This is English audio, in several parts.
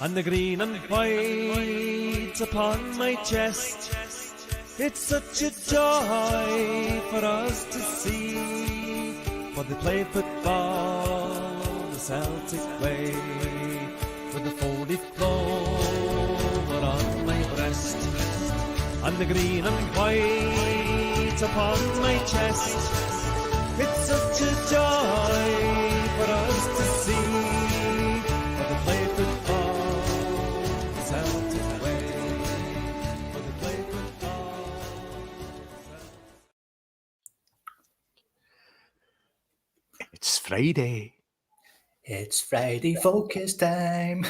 and the green and white upon my chest. It's such a joy for us to see, for they play football the Celtic way, with the four-leaf clover on my breast, and the green and white upon my chest. It's such a joy for us to see, for they play football the Celtic way, for they play football. It's Friday. It's Friday focus time.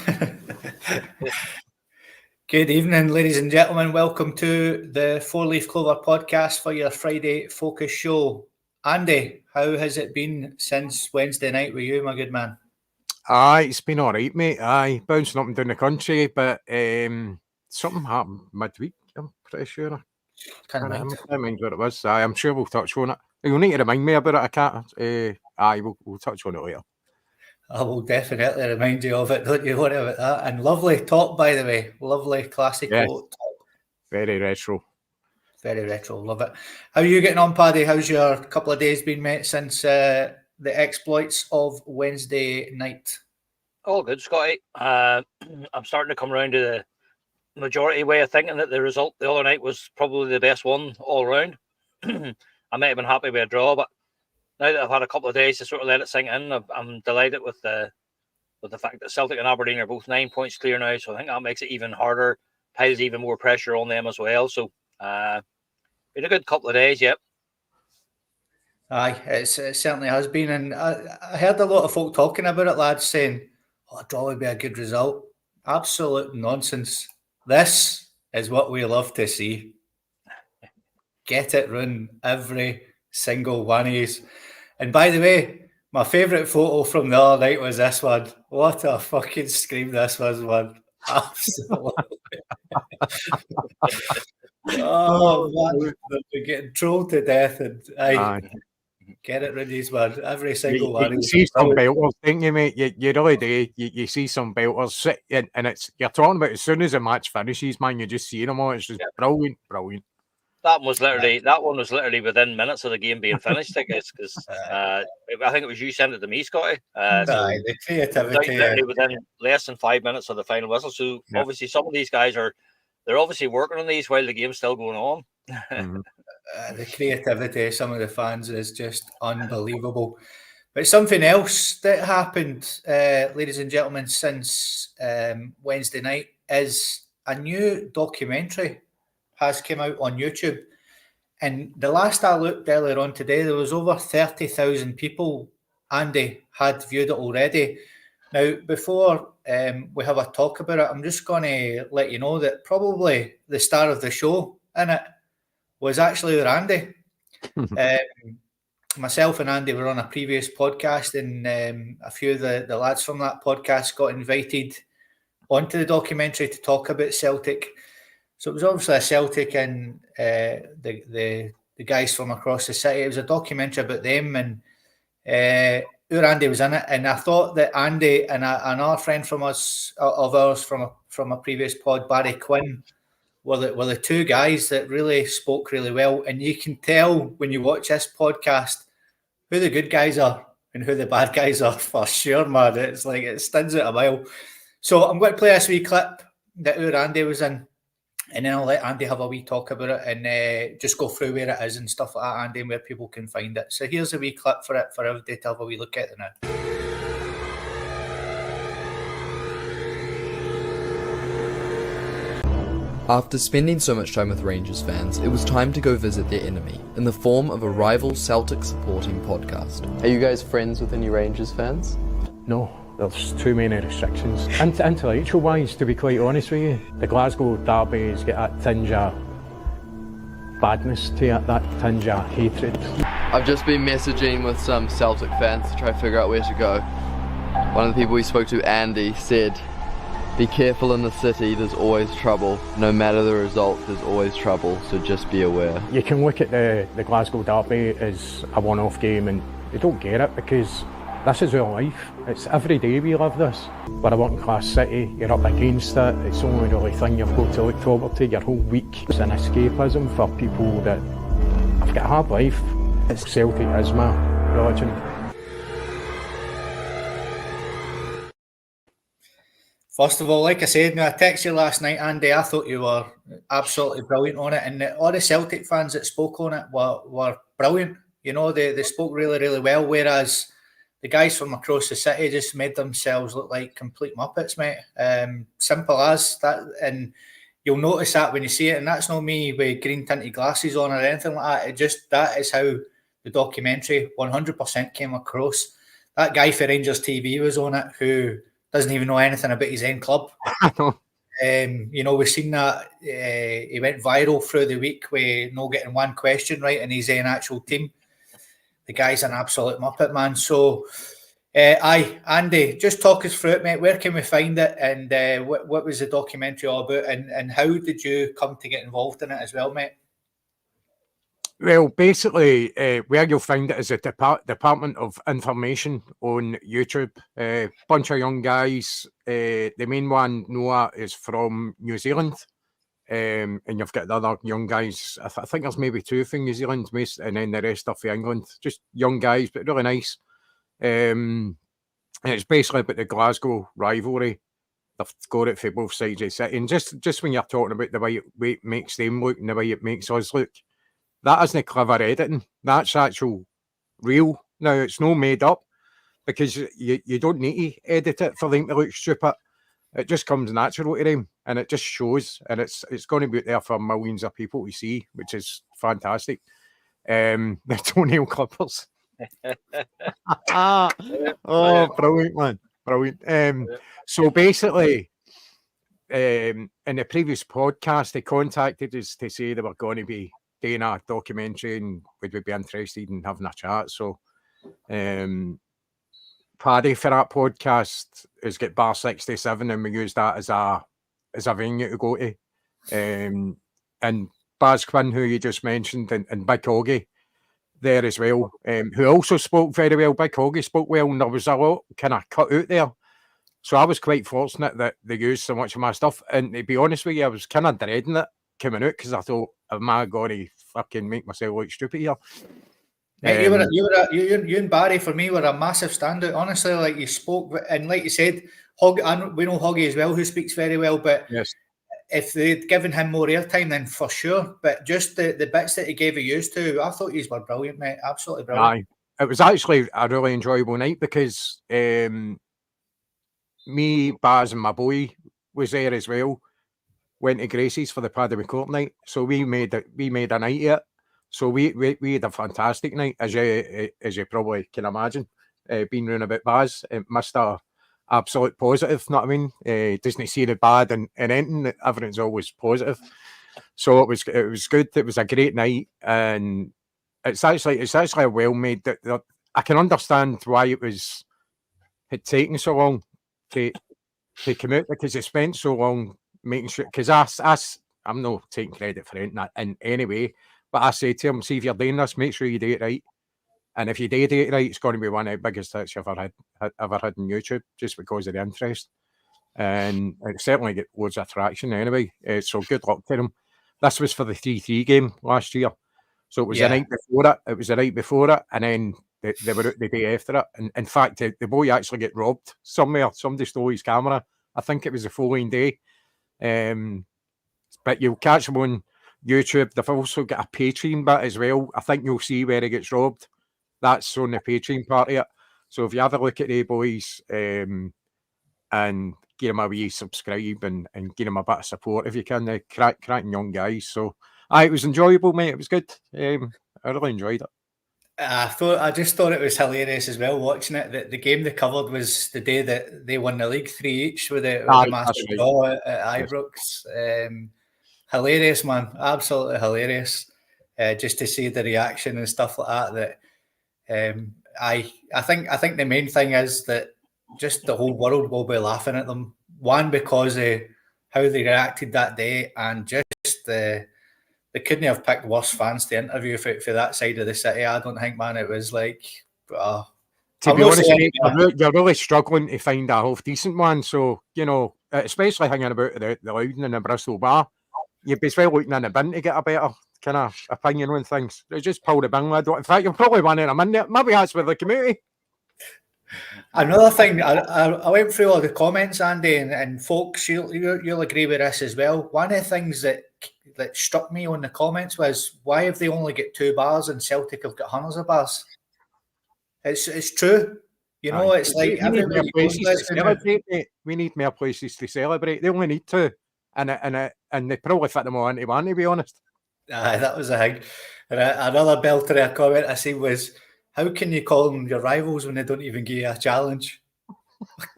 Good evening, ladies and gentlemen. Welcome to the Four Leaf Clover podcast for your Friday focus show. Andy, how has it been since Wednesday night with you, my good man? Aye, it's been all right, mate. Aye, bouncing up and down the country, but something happened midweek, I'm pretty sure. I can't mind what it was. Aye, I'm sure we'll touch on it. You'll need to remind me about it, I can't. Aye, we'll touch on it later. I will definitely remind you of it, don't you worry about that. And lovely top, by the way. Lovely classical top. Very retro. Very retro, love it. How are you getting on, Paddy? How's your couple of days been, mate, since the exploits of Wednesday night? All good, Scotty. I'm starting to come around to the majority way of thinking that the result the other night was probably the best one all round. I might have been happy with a draw, but now that I've had a couple of days to sort of let it sink in, I'm delighted with the fact that Celtic and Aberdeen are both 9 points clear now. So I think that makes it even harder, piles even more pressure on them as well. So been a good couple of days, yep. Aye, it certainly has been. And I heard a lot of folk talking about it, lads, saying, a draw would be a good result. Absolute nonsense. This is what we love to see. Get it run, every single one of these. And by the way, my favourite photo from the other night was this one. What a fucking scream this was, man. Absolutely. Oh, man. They're getting trolled to death. And get it ready, man. Every single one. You see some belters, don't you, mate? You really do. You see some belters. And you're talking about as soon as the match finishes, man, you just see them all. It's just brilliant. That one was literally within minutes of the game being finished. I guess because I think it was you sent it to me, Scotty. The creativity. Literally within less than 5 minutes of the final whistle. So obviously, some of these guys they're obviously working on these while the game's still going on. Mm-hmm. The creativity of some of the fans is just unbelievable. But something else that happened, ladies and gentlemen, since Wednesday night is a new documentary has come out on YouTube. And the last I looked earlier on today, there was over 30,000 people, Andy, had viewed it already. Now, before we have a talk about it, I'm just going to let you know that probably the star of the show in it was actually Andy. Myself and Andy were on a previous podcast, and a few of the lads from that podcast got invited onto the documentary to talk about Celtic. So it was obviously a Celtic and the guys from across the city. It was a documentary about them, and Andy was in it. And I thought that Andy and another friend from ours from a previous pod, Barry Quinn, were the two guys that really spoke really well. And you can tell when you watch this podcast who the good guys are and who the bad guys are, for sure, man. It's like it stands out a mile. So I'm going to play this wee clip that Andy was in, and then I'll let Andy have a wee talk about it and just go through where it is and stuff like that, Andy, and where people can find it. So here's a wee clip for it for everybody to have a wee look at it now. After spending so much time with Rangers fans, it was time to go visit their enemy, in the form of a rival Celtic supporting podcast. Are you guys friends with any Rangers fans? No, there's too many restrictions. Intellectual-wise, to be quite honest with you, the Glasgow derby has got that tinge of badness to it, that tinge of hatred. I've just been messaging with some Celtic fans to try to figure out where to go. One of the people we spoke to, Andy, said, "Be careful in the city, there's always trouble. No matter the result, there's always trouble, so just be aware." You can look at the Glasgow derby as a one-off game and they don't get it because This is our life. It's every day we live this. We're a working class city, you're up against it, it's the only really thing you've got to look forward to your whole week. It's an escapism for people that have got a hard life. It's Celtic is my religion. First of all, like I said, I texted you last night, Andy. I thought you were absolutely brilliant on it, and all the Celtic fans that spoke on it were brilliant. You know, they spoke really, really well, whereas the guys from across the city just made themselves look like complete muppets, mate. Simple as that, and you'll notice that when you see it, and that's not me with green tinted glasses on or anything like that. That is how the documentary 100% came across. That guy for Rangers TV was on it who doesn't even know anything about his own club. You know, we've seen that he went viral through the week with not getting one question right in his own actual team. The guy's an absolute muppet, man. So, Andy, just talk us through it, mate. Where can we find it, and what was the documentary all about, and how did you come to get involved in it as well, mate? Well, basically, where you'll find it is the Department of Information on YouTube. Bunch of young guys. The main one, Noah, is from New Zealand. And you've got the other young guys. I think there's maybe two from New Zealand, and then the rest are from England. Just young guys, but really nice. And it's basically about the Glasgow rivalry. They've got it for both sides of the city. And just when you're talking about the way it makes them look and the way it makes us look, that isn't clever editing. That's actual real. Now, it's no made up, because you don't need to edit it for them to look stupid. It just comes natural to them, and it just shows, and it's going to be out there for millions of people to see, which is fantastic. The toenail clippers. Oh, brilliant, man. Brilliant. So basically, in the previous podcast, they contacted us to say they were going to be doing a documentary and would we be interested in having a chat. So Paddy for that podcast is get Bar 67, and we use that as a venue to go to. And Baz Quinn, who you just mentioned, and Big Hoggy there as well, who also spoke very well. Big Hoggy spoke well, and there was a lot kind of cut out there. So I was quite fortunate that they used so much of my stuff. And to be honest with you, I was kind of dreading it coming out, because I thought, am I going to fucking make myself look stupid here? Mate, you and Barry for me were a massive standout. Honestly, like you spoke, and like you said, we know Hoggy as well, who speaks very well. But yes, if they'd given him more airtime, then for sure. But just the bits that he gave you used to, I thought these were brilliant, mate. Absolutely brilliant. It was actually a really enjoyable night, because me, Baz, and my boy was there as well. Went to Gracie's for the Paddy McCourt night, so we made a night of it. So we had a fantastic night, as you probably can imagine. Being round about Baz, Mr. Absolute Positive, know what I mean? Doesn't see the bad in anything. Everything's always positive. So it was good. It was a great night, and it's actually a well made. That I can understand why it had taken so long to come out, because it spent so long making sure. Because I'm not taking credit for it in any way, but I say to him, see, if you're doing this, make sure you do it right. And if you do it right, it's going to be one of the biggest hits you've ever had on YouTube, just because of the interest. And it certainly get loads of traction anyway. So good luck to them. This was for the 3-3 game last year. So it was the night before it. It was the night before it. And then they were out the day after it. And in fact, the boy actually get robbed somewhere. Somebody stole his camera. I think it was the following day. But you'll catch them on YouTube. They've also got a Patreon bit as well. I think you'll see where he gets robbed. That's on the Patreon part of it. So if you have a look at the boys and give them a wee subscribe and give them a bit of support if you can, they're cracking young guys. So it was enjoyable, mate. It was good. I really enjoyed it. I just thought it was hilarious as well watching it. The game they covered was the day that they won the league 3 each with the massive draw at Ibrox. Hilarious, man. Absolutely hilarious. Just to see the reaction and stuff like that. I think the main thing is that just the whole world will be laughing at them. One, because of how they reacted that day, and just they couldn't have picked worse fans to interview for that side of the city. I don't think, man. It was like To be honest, mate, you're really struggling to find a half decent one. So, you know, especially hanging about the Loudon and the Bristol Bar, you'd be well looking in the bin to get a better kind of opinion on things. They just pull the bin lid. In fact, you're probably one of them in there. Maybe that's with the community. Another thing, I went through all the comments, Andy, and folks, you'll agree with this as well. One of the things that struck me on the comments was, why have they only got 2 bars and Celtic have got hundreds of bars? It's true. You know, it's like everybody goes we need more places to celebrate. They only need 2. And they probably fit them all into one, to be honest. That was a thing. And another belter of a comment I seen was, how can you call them your rivals when they don't even give you a challenge?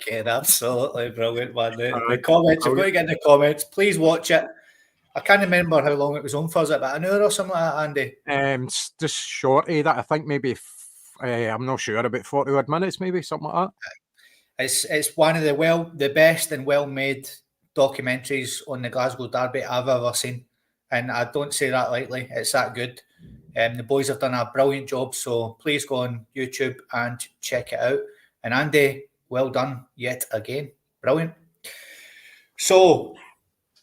Okay, absolutely brilliant, man. The comments, you've got to get in the comments. Please watch it. I can't remember how long it was on for, was it about an hour or something like that, Andy? Just shorty that. I think maybe, I'm not sure, about 40 odd minutes, maybe, something like that. It's one of the best and well-made documentaries on the Glasgow Derby I've ever seen. And I don't say that lightly. It's that good. The boys have done a brilliant job, so please go on YouTube and check it out. And Andy, well done yet again. Brilliant. So,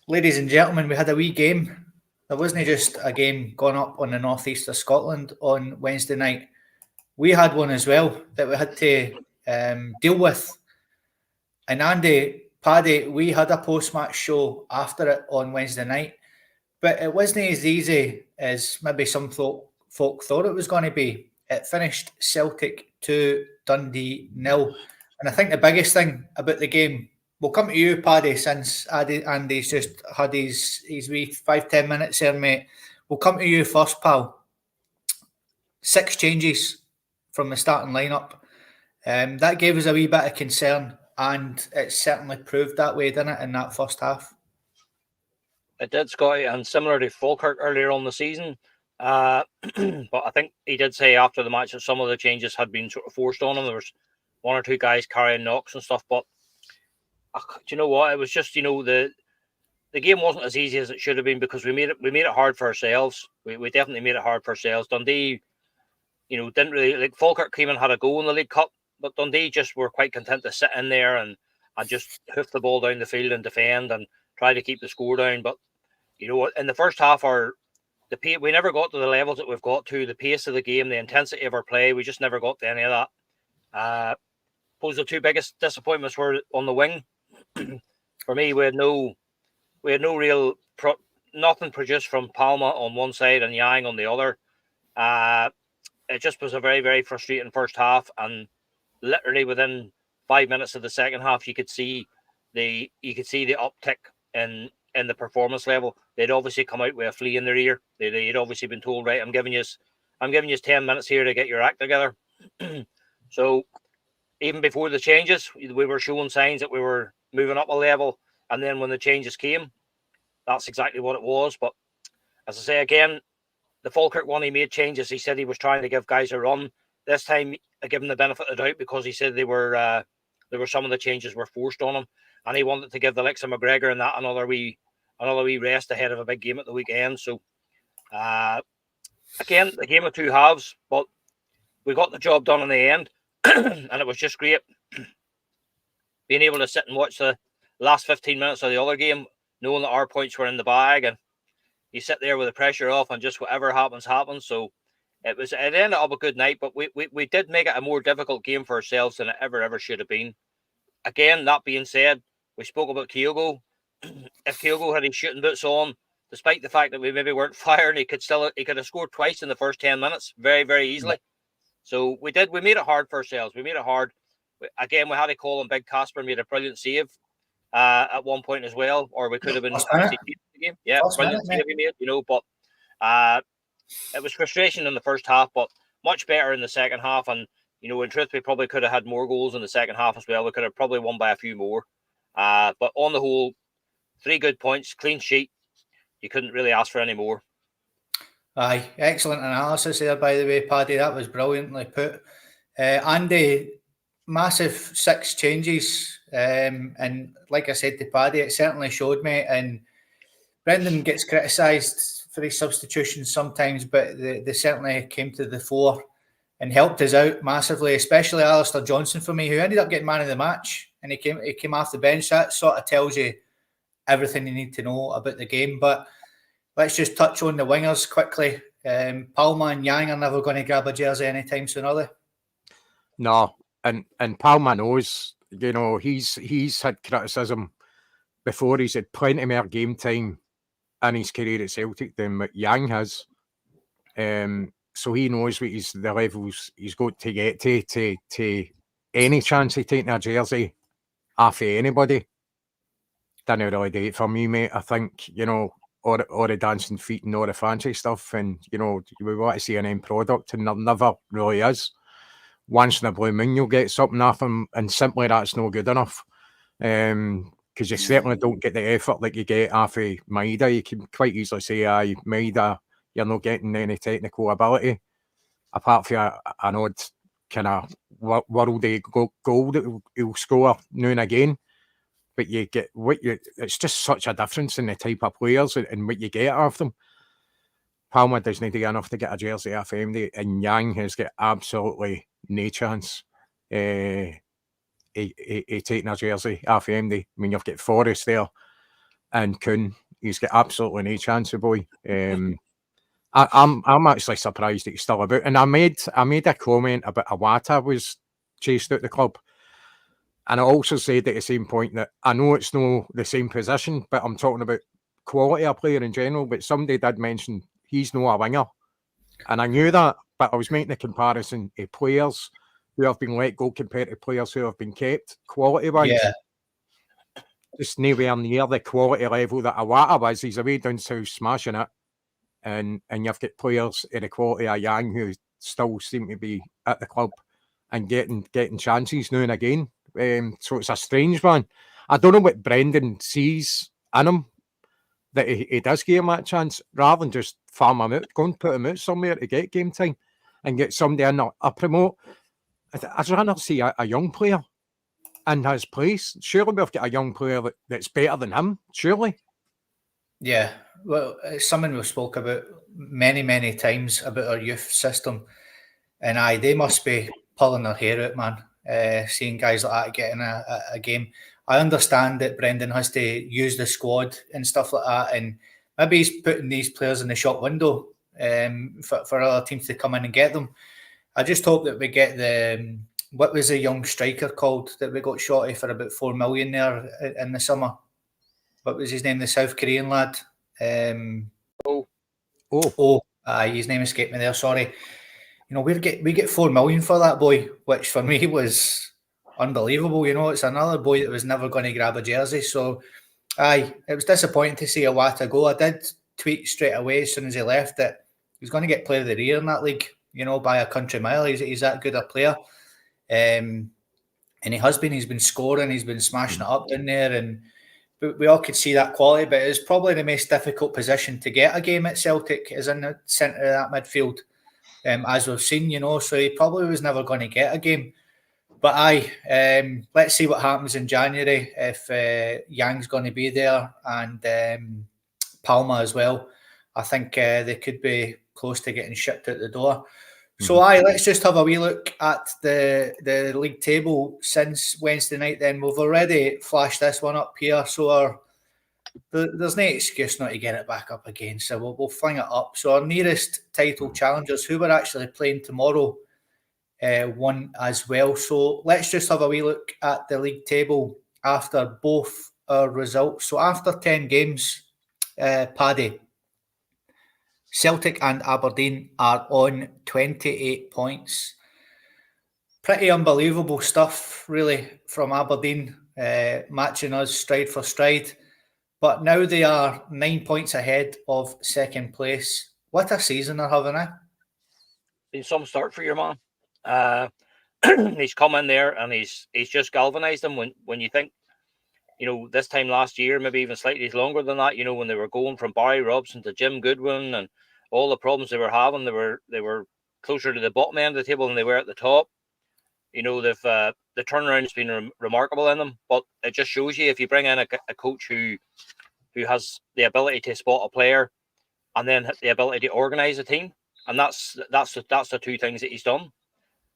ladies and gentlemen, we had a wee game. There wasn't just a game gone up on the northeast of Scotland on Wednesday night. We had one as well that we had to deal with. And Andy, Paddy, we had a post-match show after it on Wednesday night. But it wasn't as easy as maybe some folk thought it was going to be. It finished Celtic 2, Dundee 0. And I think the biggest thing about the game, we'll come to you, Paddy, since Andy's just had his wee 5-10 minutes here, mate. We'll come to you first, pal. 6 changes from the starting lineup. That gave us a wee bit of concern, and it certainly proved that way, didn't it, in that first half? It did, Scotty, and similar to Falkirk earlier on the season. But I think he did say after the match that some of the changes had been sort of forced on him. There was 1 or 2 guys carrying knocks and stuff. But do you know what? It was just, you know, the game wasn't as easy as it should have been because we made it hard for ourselves. We definitely made it hard for ourselves. Dundee, you know, didn't really, like, Falkirk came and had a go in the League Cup, but Dundee just were quite content to sit in there and just hoof the ball down the field and defend and try to keep the score down. But you know what? In the first half, we never got to the levels that we've got to, the pace of the game, the intensity of our play. We just never got to any of that. I suppose the 2 biggest disappointments were on the wing. For me, we had no real nothing produced from Palma on one side and Yang on the other. It just was a very, very frustrating first half, and literally within 5 minutes of the second half, you could see the uptick in the performance level. They'd obviously come out with a flea in their ear. They'd obviously been told, right, I'm giving you 10 minutes here to get your act together. So even before the changes, we were showing signs that we were moving up a level. And then when the changes came, that's exactly what it was. But as I say again, the Falkirk one, he made changes. He said he was trying to give guys a run. This time, I give him the benefit of the doubt because he said there were some of the changes were forced on him. And he wanted to give the likes of McGregor and that another wee rest ahead of a big game at the weekend. So, again, the game of 2 halves, but we got the job done in the end, and it was just great being able to sit and watch the last 15 minutes of the other game, knowing that our points were in the bag, and you sit there with the pressure off, and just whatever happens. So it ended up a good night, but we did make it a more difficult game for ourselves than it ever should have been. Again, that being said, we spoke about Kyogo. If Kyogo had his shooting boots on, despite the fact that we maybe weren't firing, he could have scored twice in the first 10 minutes, very, very easily. So we made it hard for ourselves. We made it hard. Again, we had to call on Big Casper, made a brilliant save at one point as well, or we could have been actually keeping the game. Yeah, brilliant save he made, you know, but it was frustration in the first half, but much better in the second half. And, you know, in truth, we probably could have had more goals in the second half as well. We could have probably won by a few more. But on the whole, 3 good points, clean sheet. You couldn't really ask for any more. Aye, excellent analysis there, by the way, Paddy. That was brilliantly put. Andy, massive 6 changes. And like I said to Paddy, it certainly showed me. And Brendan gets criticised for his substitutions sometimes, but they certainly came to the fore and helped us out massively, especially Alistair Johnson for me, who ended up getting man of the match, and he came off the bench. That sort of tells you everything you need to know about the game. But let's just touch on the wingers quickly. Palma and Yang are never going to grab a jersey anytime soon, are they? No, and Palma knows, you know, he's had criticism before. He's had plenty more game time in his career at Celtic than what Yang has. So he knows what the levels he's got to get to any chance of taking a jersey off of anybody. Didn't really do it for me, mate. I think, you know, all the dancing feet and all the fancy stuff, and, you know, we want to see an end product, and there never really is. Once in a blue moon, you'll get something off him, and simply that's no good enough. Because you certainly don't get the effort like you get off of Maeda. You can quite easily say, aye, Maeda, you're not getting any technical ability, apart from an odd kind of worldy goal that he'll score now and again. But you get it's just such a difference in the type of players and what you get off them. Palma doesn't do enough to get a jersey off MD, and Yang has got absolutely no chance taking a jersey off MD. I mean, you've got Forrest there and Kuhn. He's got absolutely no chance, boy. I'm actually surprised that he's still about. And I made a comment about Iwata was chased out the club. And I also said at the same point that I know it's no the same position, but I'm talking about quality of player in general. But somebody did mention he's no a winger. And I knew that, but I was making a comparison to players who have been let go compared to players who have been kept quality-wise. Yeah. Just nowhere near the quality level that Iwata was. He's away down south smashing it. And you've got players in the quality of Yang who still seem to be at the club and getting chances now and again. So it's a strange one. I don't know what Brendan sees in him that he does give him that chance, rather than just farm him out, go and put him out somewhere to get game time and get somebody in a promote. I'd rather see a young player in his place. Surely we've got a young player that's better than him, surely. Yeah, well, it's something we've spoke about many, many times about our youth system. And they must be pulling their hair out, man, seeing guys like that getting a game. I understand that Brendan has to use the squad and stuff like that, and maybe he's putting these players in the shop window for other teams to come in and get them. I just hope that we get what was the young striker called that we got shorty for about 4 million there in the summer? What was his name? The South Korean lad. His name escaped me there. Sorry. You know, we get 4 million for that boy, which for me was unbelievable. You know, it's another boy that was never going to grab a jersey. So, it was disappointing to see Iwata go. I did tweet straight away as soon as he left that he's going to get player of the year in that league. You know, by a country mile. He's that good a player, and he has been. He's been scoring. He's been smashing it up down there, and we all could see that quality. But it's probably the most difficult position to get a game at Celtic is in the centre of that midfield. As we've seen, you know, so he probably was never going to get a game. But let's see what happens in January if Yang's going to be there and Palma as well. I think they could be close to getting shipped out the door. So let's just have a wee look at the league table since Wednesday night then. We've already flashed this one up here, so there's no excuse not to get it back up again. So we'll fling it up. So our nearest title challengers, who we're actually playing tomorrow, won as well. So let's just have a wee look at the league table after both our results. So after 10 games, Paddy, Celtic and Aberdeen are on 28 points. Pretty unbelievable stuff, really, from Aberdeen, matching us stride for stride. But now they are 9 points ahead of second place. What a season they're having, eh? Been some start for your man. He's come in there and he's just galvanised them. When you think, you know, this time last year, maybe even slightly longer than that, you know, when they were going from Barry Robson to Jim Goodwin and all the problems they were having, they were closer to the bottom end of the table than they were at the top. You know, the turnaround's been remarkable in them, but it just shows you if you bring in a coach who has the ability to spot a player and then the ability to organise a team, and that's the two things that he's done.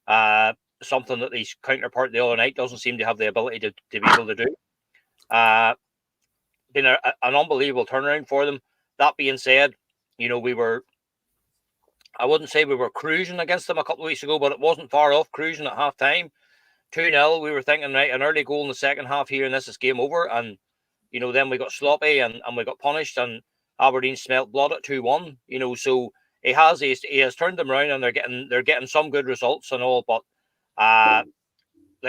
Something that his counterpart the other night doesn't seem to have the ability to be able to do. Been an unbelievable turnaround for them. That being said, I wouldn't say we were cruising against them a couple of weeks ago, but it wasn't far off cruising at half time. 2-0, we were thinking, right, an early goal in the second half here, and this is game over. And, then we got sloppy and we got punished, and Aberdeen smelt blood at 2-1, so he has turned them around, and they're getting some good results and all, but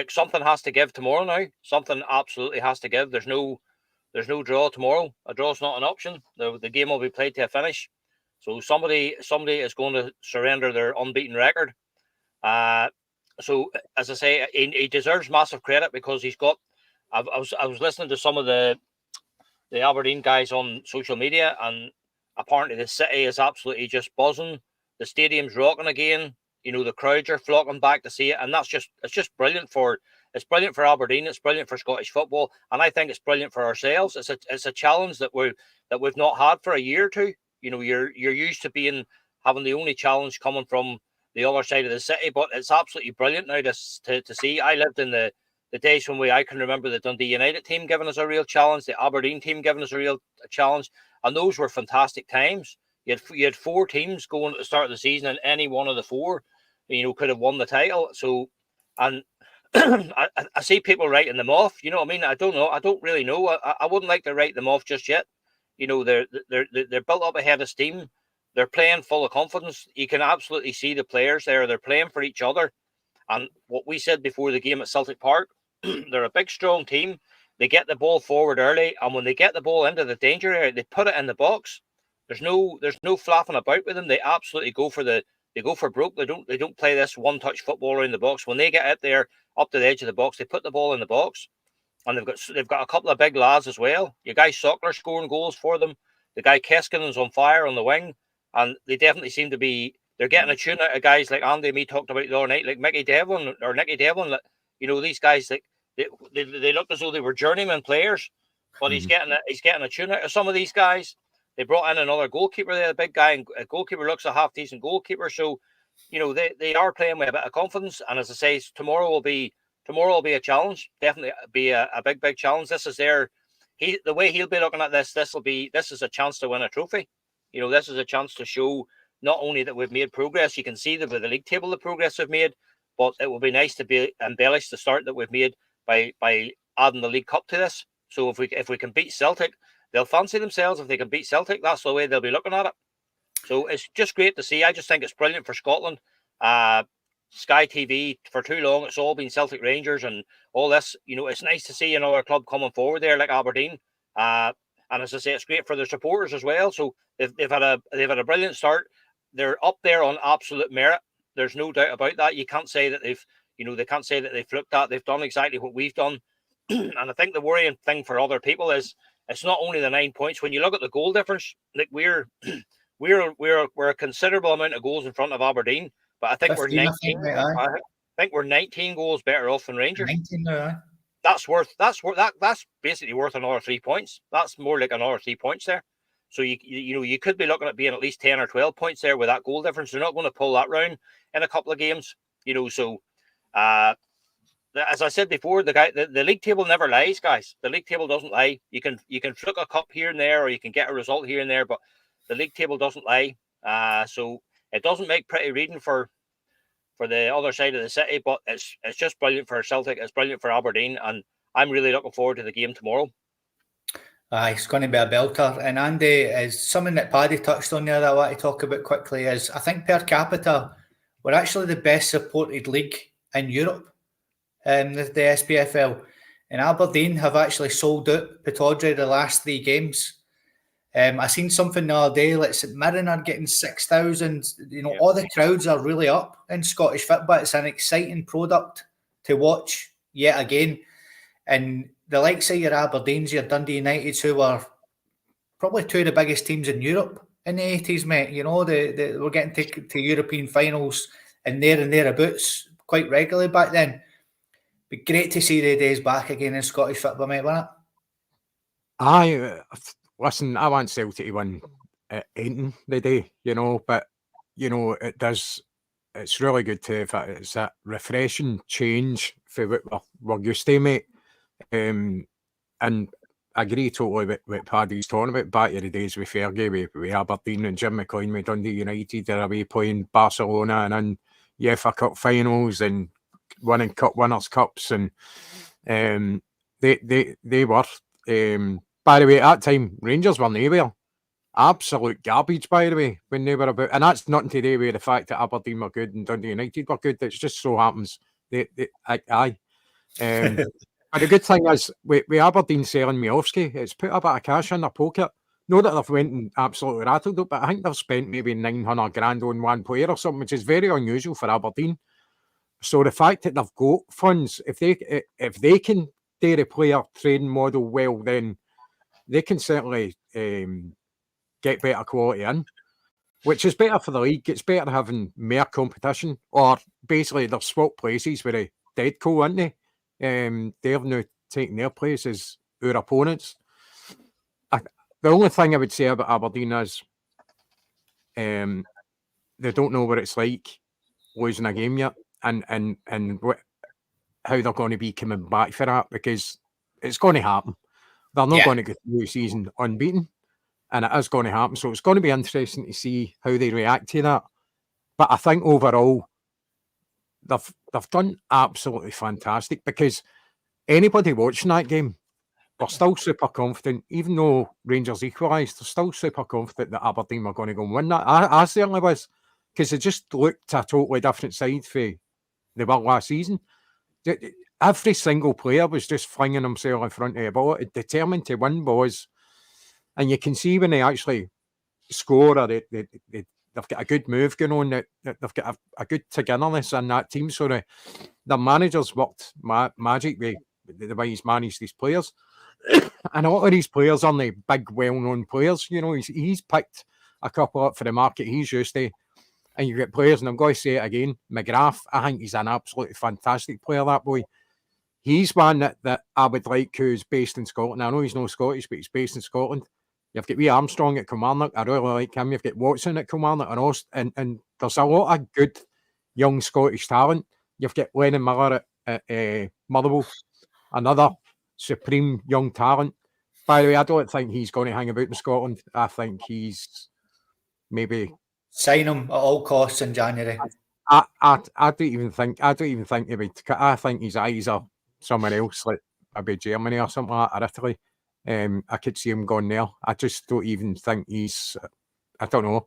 something has to give tomorrow now. Something absolutely has to give. There's no draw tomorrow. A draw's not an option. The game will be played to a finish. So somebody is going to surrender their unbeaten record. So as I say, he deserves massive credit because he's got. I was listening to some of the Aberdeen guys on social media, and apparently the city is absolutely just buzzing. The stadium's rocking again. The crowds are flocking back to see it, and it's just brilliant for Aberdeen. It's brilliant for Scottish football, and I think it's brilliant for ourselves. It's a challenge that we've not had for a year or two. You're used to having the only challenge coming from the other side of the city, but it's absolutely brilliant now to see. I lived in the days when I can remember the Dundee United team giving us a real challenge, the Aberdeen team giving us a real challenge, and those were fantastic times. You had 4 teams going at the start of the season, and any one of the 4, could have won the title. So, and I see people writing them off. You know what I mean? I don't know. I don't really know. I wouldn't like to write them off just yet. They're built up ahead of steam. They're playing full of confidence. You can absolutely see the players there. They're playing for each other. And what we said before the game at Celtic Park, they're a big, strong team. They get the ball forward early, and when they get the ball into the danger area, they put it in the box. There's no flapping about with them. They absolutely go for broke. They don't play this one-touch football around the box. When they get out there up to the edge of the box, they put the ball in the box. And they've got a couple of big lads as well. Your guy Sockler scoring goals for them. The guy Keskinen's on fire on the wing. And they definitely seem to be, they're getting a tune out of guys like Andy and me talked about the other night, like Nicky Devlin. These guys, they looked as though they were journeyman players, but he's getting a tune out of some of these guys. They brought in another goalkeeper there, a big guy, and a goalkeeper looks a half-decent goalkeeper. So, they are playing with a bit of confidence. And as I say, tomorrow will be a challenge. Definitely be a big, big challenge. This is the way he'll be looking at this. This is a chance to win a trophy. This is a chance to show not only that we've made progress. You can see that with the league table, the progress we've made, but it will be nice to be embellished the start that we've made by adding the League Cup to this. So if we can beat Celtic, they'll fancy themselves. If they can beat Celtic, that's the way they'll be looking at it. So it's just great to see. I just think it's brilliant for Scotland. Sky TV, for too long, it's all been Celtic Rangers and all this. It's nice to see another club coming forward there like Aberdeen. And as I say, it's great for their supporters as well. So they've had a brilliant start. They're up there on absolute merit. There's no doubt about that. You can't say that they've looked at. They've done exactly what we've done. And I think the worrying thing for other people is it's not only the 9 points. When you look at the goal difference, like we're a considerable amount of goals in front of Aberdeen, but I think we're 19. I think we're 19 goals better off than Rangers. 19 now. That's basically worth another 3 points. That's more like another 3 points there. So you could be looking at being at least 10 or 12 points there with that goal difference. They're not going to pull that round in a couple of games. So as I said before, the league table never lies, guys. The league table doesn't lie. You can fluke a cup here and there, or you can get a result here and there, but the league table doesn't lie. So it doesn't make pretty reading for the other side of the city, but it's just brilliant for Celtic. It's brilliant for Aberdeen, and I'm really looking forward to the game tomorrow. It's going to be a belter. And Andy, is something that Paddy touched on there that I want to talk about quickly is I think per capita, we're actually the best supported league in Europe, the SPFL. And Aberdeen have actually sold out Pittodrie the last 3 games. I seen something the other day, like St Mirren are getting 6,000. All the crowds are really up in Scottish football. It's an exciting product to watch yet again. And the likes of your Aberdeens, your Dundee United, who were probably 2 of the biggest teams in Europe in the 80s, mate. They were getting to European finals and thereabouts quite regularly back then. Be great to see the days back again in Scottish football, mate, wouldn't it? Listen, I want Celtic to win at Ainton the day, but it it's really good to have it's a refreshing change for what we're used to, mate. And I agree totally with what Paddy's talking about. Back in the days with Fergie, with Aberdeen and Jim McLean with Dundee United, they're away playing Barcelona and in UEFA Cup finals and winning Cup Winners' Cups, and they were. By the way, at that time, Rangers were nowhere. Absolute garbage, by the way, when they were about, and that's nothing to do with the fact that Aberdeen were good and Dundee United were good. It just so happens aye. But the good thing is, with Aberdeen selling Miofsky, it's put a bit of cash in their pocket. Not that they've went and absolutely rattled it, but I think they've spent maybe 900 grand on one player or something, which is very unusual for Aberdeen. So the fact that they've got funds, if they can do the player trading model well, then they can certainly get better quality in, which is better for the league. It's better having more competition, or basically they've swapped places with a dead co, aren't they? They've now taken their place as our opponents. The only thing I would say about Aberdeen is they don't know what it's like losing a game yet, and how they're going to be coming back for that, because it's going to happen. They're not going to go through the season unbeaten, and it is going to happen. So it's going to be interesting to see how they react to that. But I think overall, they've done absolutely fantastic, because anybody watching that game, they're still super confident. Even though Rangers equalised, they're still super confident that Aberdeen were going to go and win that. I certainly was, because it just looked a totally different side for they were last season. Every single player was just flinging himself in front of the ball, determined to win balls. And you can see when they actually score, or they've got a good move going on, that they've got a good togetherness in that team. So the managers worked magic with the way he's managed these players. And a lot of these players aren't the big, well-known players. You know, he's picked a couple up for the market he's used to. And you get players, and I'm going to say it again, McGrath, I think he's an absolutely fantastic player, that boy. He's one that I would like, who's based in Scotland. I know he's not Scottish, but he's based in Scotland. You've got wee Armstrong at Kilmarnock. I really like him. You've got Watson at Kilmarnock, and there's a lot of good young Scottish talent. You've got Lennon Miller at Motherwell, another supreme young talent. By the way, I don't think he's going to hang about in Scotland. I think he's maybe sign him at all costs in January. I don't even think he would. I think his eyes are somewhere else, like maybe Germany or something like that, or Italy. I could see him going there. I just don't even think he's. I don't know.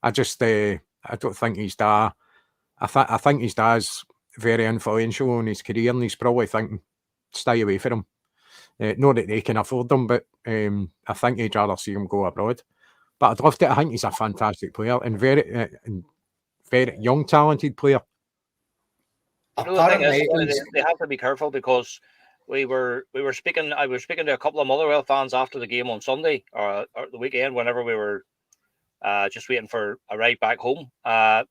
I don't think he's that. I think his dad's very influential in his career, and he's probably thinking, stay away from him. Not that they can afford them, but I think he'd rather see him go abroad. But I'd love to. I think he's a fantastic player and very young, talented player. You know, the thing is, they have to be careful, because we were speaking. I was speaking to a couple of Motherwell fans after the game on Sunday or the weekend, whenever we were just waiting for a ride back home, and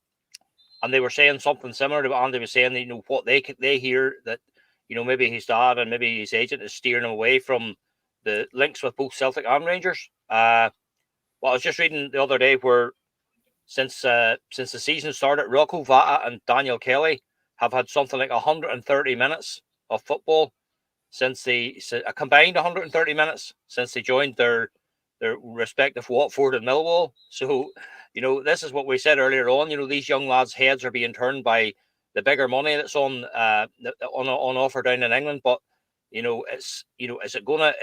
they were saying something similar to what Andy was saying. You know, what they hear, that, you know, maybe his dad and maybe his agent is steering him away from the links with both Celtic and Rangers. Well, I was just reading the other day where since the season started, Rocco Vata and Daniel Kelly have had something like 130 minutes of football since a combined 130 minutes since they joined their respective Watford and Millwall. So, you know, this is what we said earlier on. You know, these young lads' heads are being turned by the bigger money that's on offer down in England. But, you know, it's, you know, is it gonna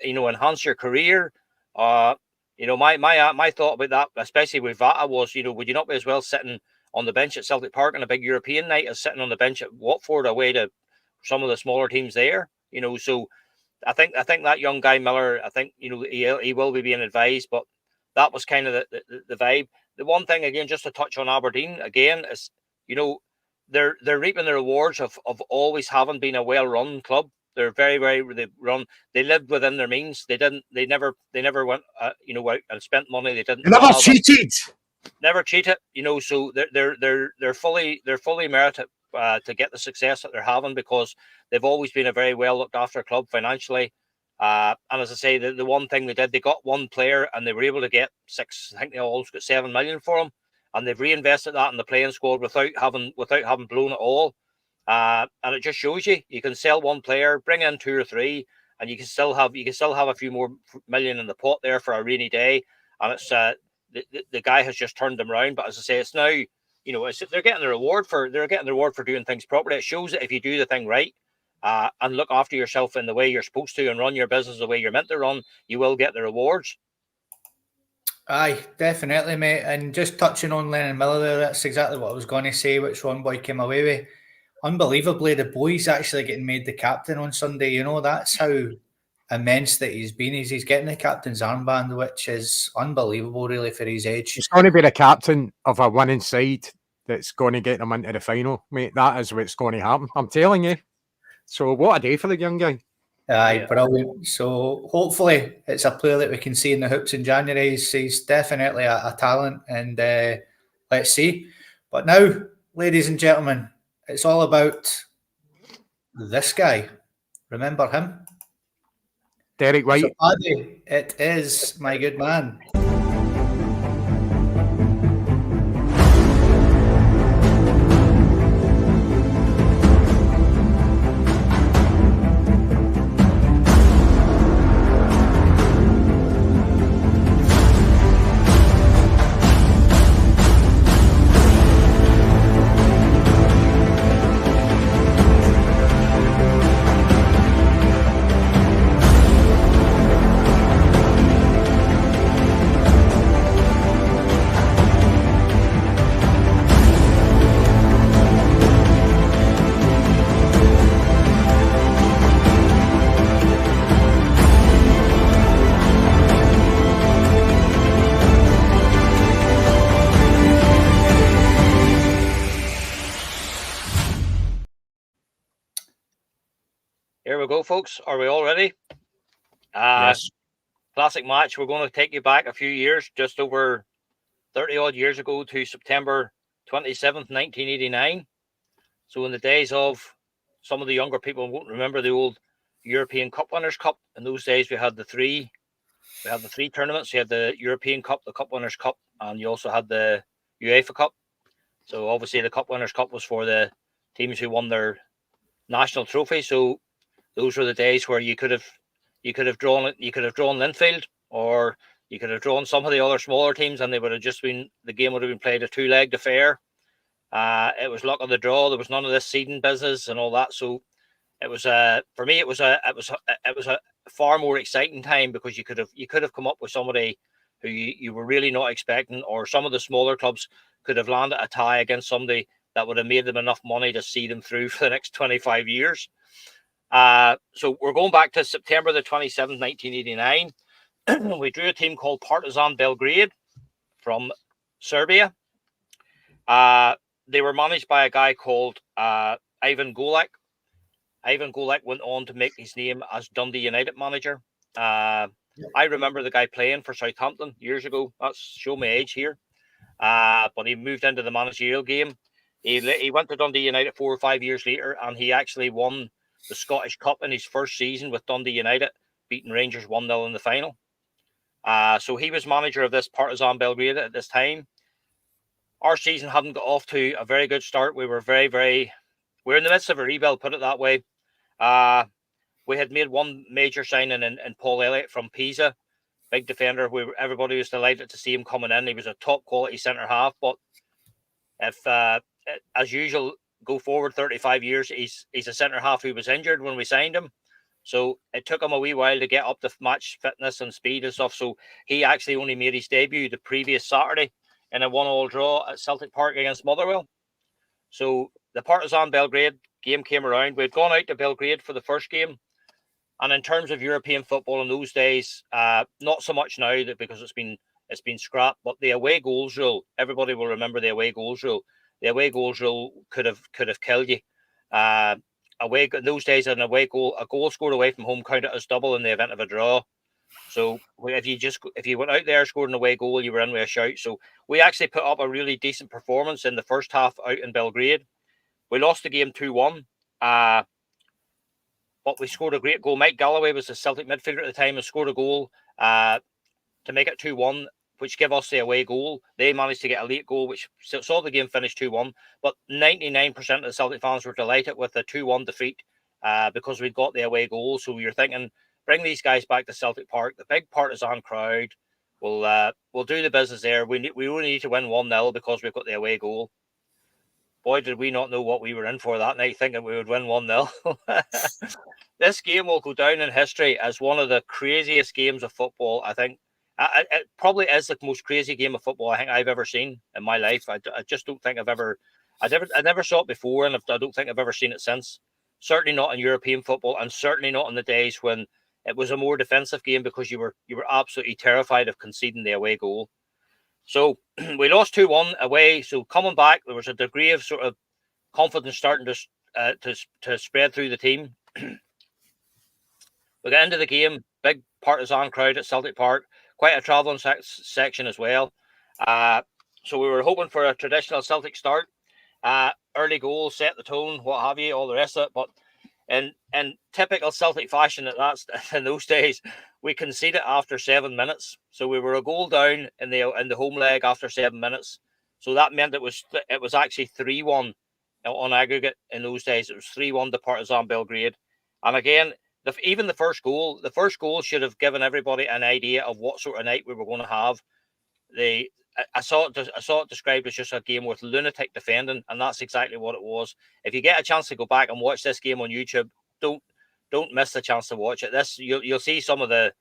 you know, enhance your career? You know, my thought about that, especially with Vata, was, you know, would you not be as well sitting on the bench at Celtic Park on a big European night as sitting on the bench at Watford away to some of the smaller teams there? You know, so I think that young guy Miller, I think, you know, he will be being advised, but that was kind of the vibe. The one thing, again, just to touch on Aberdeen again, is, you know, they're reaping the rewards of always having been a well-run club. They're very, they lived within their means. They never went, you know, out and spent money. They never cheated. Never cheated, you know. So they're fully merited to get the success that they're having, because they've always been a very well looked after club financially. And as I say, the one thing they did, they got one player and they were able to get 6. I think they almost got 7 million for him. and they've reinvested that in the playing squad without having blown it all. And it just shows you can sell one player, bring in 2 or 3, and you can still have a few more million in the pot there for a rainy day. And it's the guy has just turned them around. But as I say, it's now, they're getting the reward for doing things properly. It shows that if you do the thing right, and look after yourself in the way you're supposed to, and run your business the way you're meant to run, you will get the rewards. Aye, definitely, mate. And just touching on Lennon Miller there, that's exactly what I was going to say, which Ron Boy came away with. Unbelievably, the boy's actually getting made the captain on Sunday. That's how immense that he's been. He's getting the captain's armband, which is unbelievable, really, for his age. He's going to be the captain of a winning side that's going to get them into the final, mate. That is what's going to happen. I'm telling you. So what a day for the young guy. Aye, brilliant. So hopefully it's a player that we can see in the hoops in January. He's definitely a talent, and let's see. But now, ladies and gentlemen, it's all about this guy. Remember him? Derek White. So, Paddy, it is my good man. Here we go, folks. Are we all ready? Yes. Classic match. We're going to take you back a few years, just over 30 odd years ago, to September 27th, 1989. So in the days of, some of the younger people won't remember the old European Cup Winners' Cup. In those days, we had the three tournaments. You had the European Cup, the Cup Winners' Cup, and you also had the UEFA Cup. So obviously the Cup Winners' Cup was for the teams who won their national trophy. So those were the days where you could have drawn Linfield, or you could have drawn some of the other smaller teams, and the game would have been played a 2-legged affair. It was luck of the draw. There was none of this seeding business and all that. So it was for me, it was a far more exciting time, because you could have come up with somebody who you were really not expecting, or some of the smaller clubs could have landed a tie against somebody that would have made them enough money to see them through for the next 25 years. So we're going back to September the 27th, 1989. We drew a team called Partizan Belgrade from Serbia. They were managed by a guy called Ivan Golak. Ivan Golak went on to make his name as Dundee United manager. I remember the guy playing for Southampton years ago. That's show my age here. But he moved into the managerial game. He went to Dundee United 4 or 5 years later, and he actually won the Scottish Cup in his first season with Dundee United, beating Rangers 1-0 in the final. So he was manager of this Partizan Belgrade at this time. Our season hadn't got off to a very good start. We were we're in the midst of a rebuild, put it that way. We had made one major signing in Paul Elliott from Pisa, big defender. Everybody was delighted to see him coming in. He was a top quality centre half, but if as usual, go forward 35 years, he's a centre half who was injured when we signed him. So it took him a wee while to get up to match fitness and speed and stuff. So he actually only made his debut the previous Saturday in a 1-1 draw at Celtic Park against Motherwell. So the Partizan Belgrade game came around. We'd gone out to Belgrade for the first game. And in terms of European football in those days, not so much now because it's been scrapped, but the away goals rule, everybody will remember the away goals rule. The away goals rule could have killed you. In those days, a goal scored away from home counted as double in the event of a draw. So if you went out there, scored an away goal, you were in with a shout. So we actually put up a really decent performance in the first half out in Belgrade. We lost the game 2-1. But we scored a great goal. Mike Galloway was the Celtic midfielder at the time and scored a goal to make it 2-1. which give us the away goal. They managed to get a late goal, which saw the game finish 2-1. But 99% of the Celtic fans were delighted with the 2-1 defeat because we'd got the away goal. So we were thinking, bring these guys back to Celtic Park, the big partisan crowd. We'll do the business there. We only need to win 1-0 because we've got the away goal. Boy, did we not know what we were in for that night, thinking we would win 1-0. This game will go down in history as one of the craziest games of football, I think. It probably is the most crazy game of football I think I've ever seen in my life. I just don't think I never saw it before, and I don't think I've ever seen it since. Certainly not in European football, and certainly not in the days when it was a more defensive game because you were absolutely terrified of conceding the away goal. So we lost 2-1 away. So coming back, there was a degree of sort of confidence starting to spread through the team. We got into the game, big partisan crowd at Celtic Park, quite a travelling section as well. So we were hoping for a traditional Celtic start. Early goal, set the tone, what have you, all the rest of it. But in typical Celtic fashion, in those days, we conceded after 7 minutes. So we were a goal down in the home leg after 7 minutes. So that meant it was actually 3-1 on aggregate in those days. It was 3-1 to Partizan Belgrade. And again, even the first goal should have given everybody an idea of what sort of night we were going to have. I saw it described as just a game with lunatic defending, and that's exactly what it was. If you get a chance to go back and watch this game on YouTube, don't miss the chance to watch it. You'll see some of the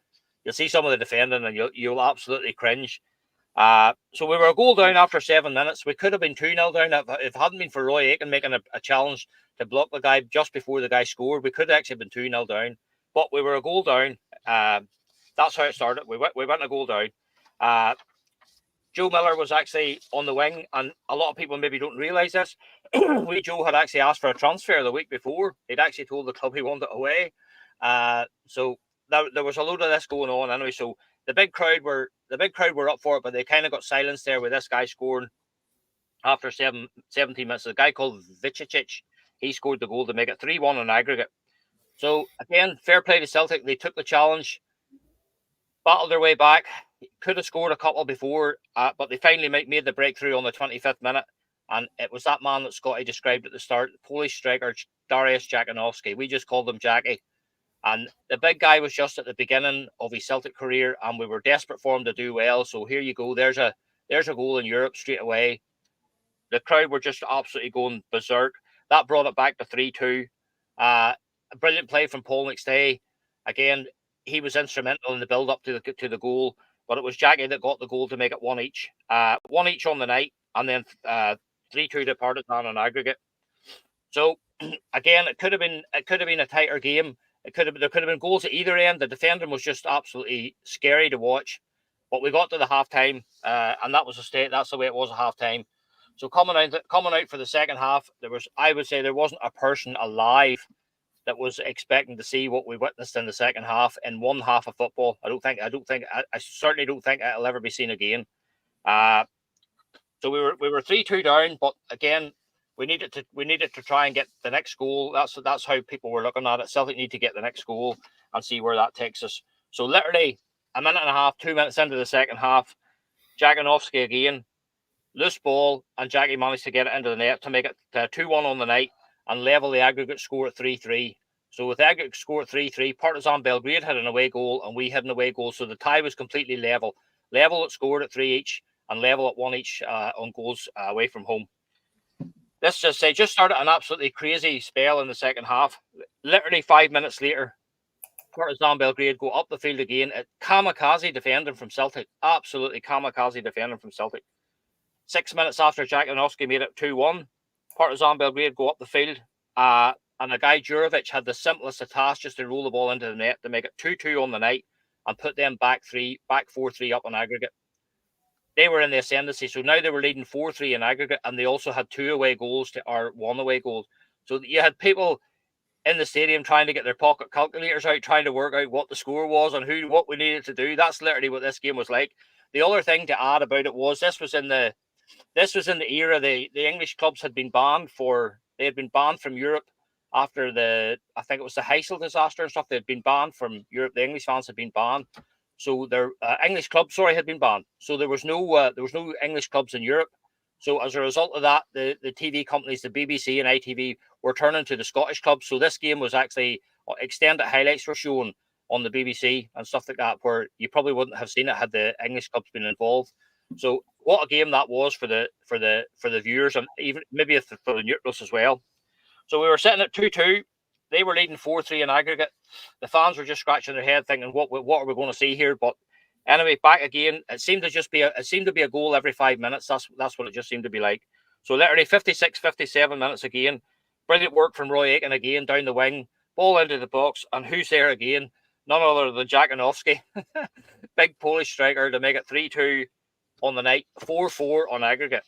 defending, and you'll absolutely cringe. So we were a goal down after 7 minutes. We could have been 2-0 down if it hadn't been for Roy Aiken making a challenge to block the guy just before the guy scored. We could have actually been 2-0 down, but we were a goal down. That's how it started. We went a goal down. Joe Miller was actually on the wing, and a lot of people maybe don't realise this. Joe had actually asked for a transfer the week before. He'd actually told the club he wanted it away. So there was a load of this going on anyway. So the big crowd were up for it, but they kind of got silenced there with this guy scoring after 17 minutes. A guy called Vicic, he scored the goal to make it 3-1 on aggregate. So again, fair play to Celtic. They took the challenge, battled their way back. Could have scored a couple before, but they finally made the breakthrough on the 25th minute. And it was that man that Scotty described at the start, the Polish striker, Dariusz Jakanowski. We just called him Jackie. And the big guy was just at the beginning of his Celtic career, and we were desperate for him to do well. So here you go. There's a goal in Europe straight away. The crowd were just absolutely going berserk. That brought it back to 3-2. A brilliant play from Paul McStay. Again, he was instrumental in the build-up to the goal. But it was Jackie that got the goal to make it 1 each. 1 each on the night, and then 3-2 to Partizan on aggregate. So again, it could have been a tighter game. There could have been goals at either end. The defending was just absolutely scary to watch. But we got to the half time, and that was that's the way it was at half time. So coming out for the second half, I would say there wasn't a person alive that was expecting to see what we witnessed in the second half in one half of football. I certainly don't think it'll ever be seen again. So we were 3-2 down, but again, we needed to try and get the next goal. That's how people were looking at it. Celtic need to get the next goal and see where that takes us. So literally a minute and a half, 2 minutes into the second half, Jakanowski again, loose ball, and Jackie managed to get it into the net to make it 2-1 on the night and level the aggregate score at 3-3. So with the aggregate score at 3-3, Partizan Belgrade had an away goal and we had an away goal. So the tie was completely level. Level at scored at 3 each and level at 1 each on goals away from home. Let's just say, just started an absolutely crazy spell in the second half. Literally 5 minutes later, Partizan Belgrade go up the field again at kamikaze defending from Celtic. Absolutely kamikaze defending from Celtic. 6 minutes after Jakanowski made it 2-1, Partizan Belgrade go up the field, and a guy Jurovic had the simplest of tasks just to roll the ball into the net to make it 2-2 on the night and put them back 4-3 up on aggregate. They were in the ascendancy, so now they were leading 4-3 in aggregate, and they also had 2 away goals or 1 away goal. So you had people in the stadium trying to get their pocket calculators out, trying to work out what the score was and what we needed to do. That's literally what this game was like. The other thing to add about it was this was in the era the English clubs had been banned from Europe after I think it was the Heysel disaster and stuff. They'd been banned from Europe. The English fans had been banned. So their English clubs, had been banned. So there was no English clubs in Europe. So as a result of that, the TV companies, the BBC and ITV, were turning to the Scottish clubs. So this game was actually extended highlights were shown on the BBC and stuff like that, where you probably wouldn't have seen it had the English clubs been involved. So what a game that was for the viewers, and even maybe for the neutrals as well. So we were sitting at 2-2. They were leading 4-3 in aggregate. The fans were just scratching their head, thinking, "What are we going to see here?" But anyway, back again. It seemed to be a goal every 5 minutes. That's what it just seemed to be like. So literally 56, 57 minutes again. Brilliant work from Roy Aiken again down the wing, ball into the box, and who's there again? None other than Jakanowski, big Polish striker, to make it 3-2 on the night, 4-4 on aggregate.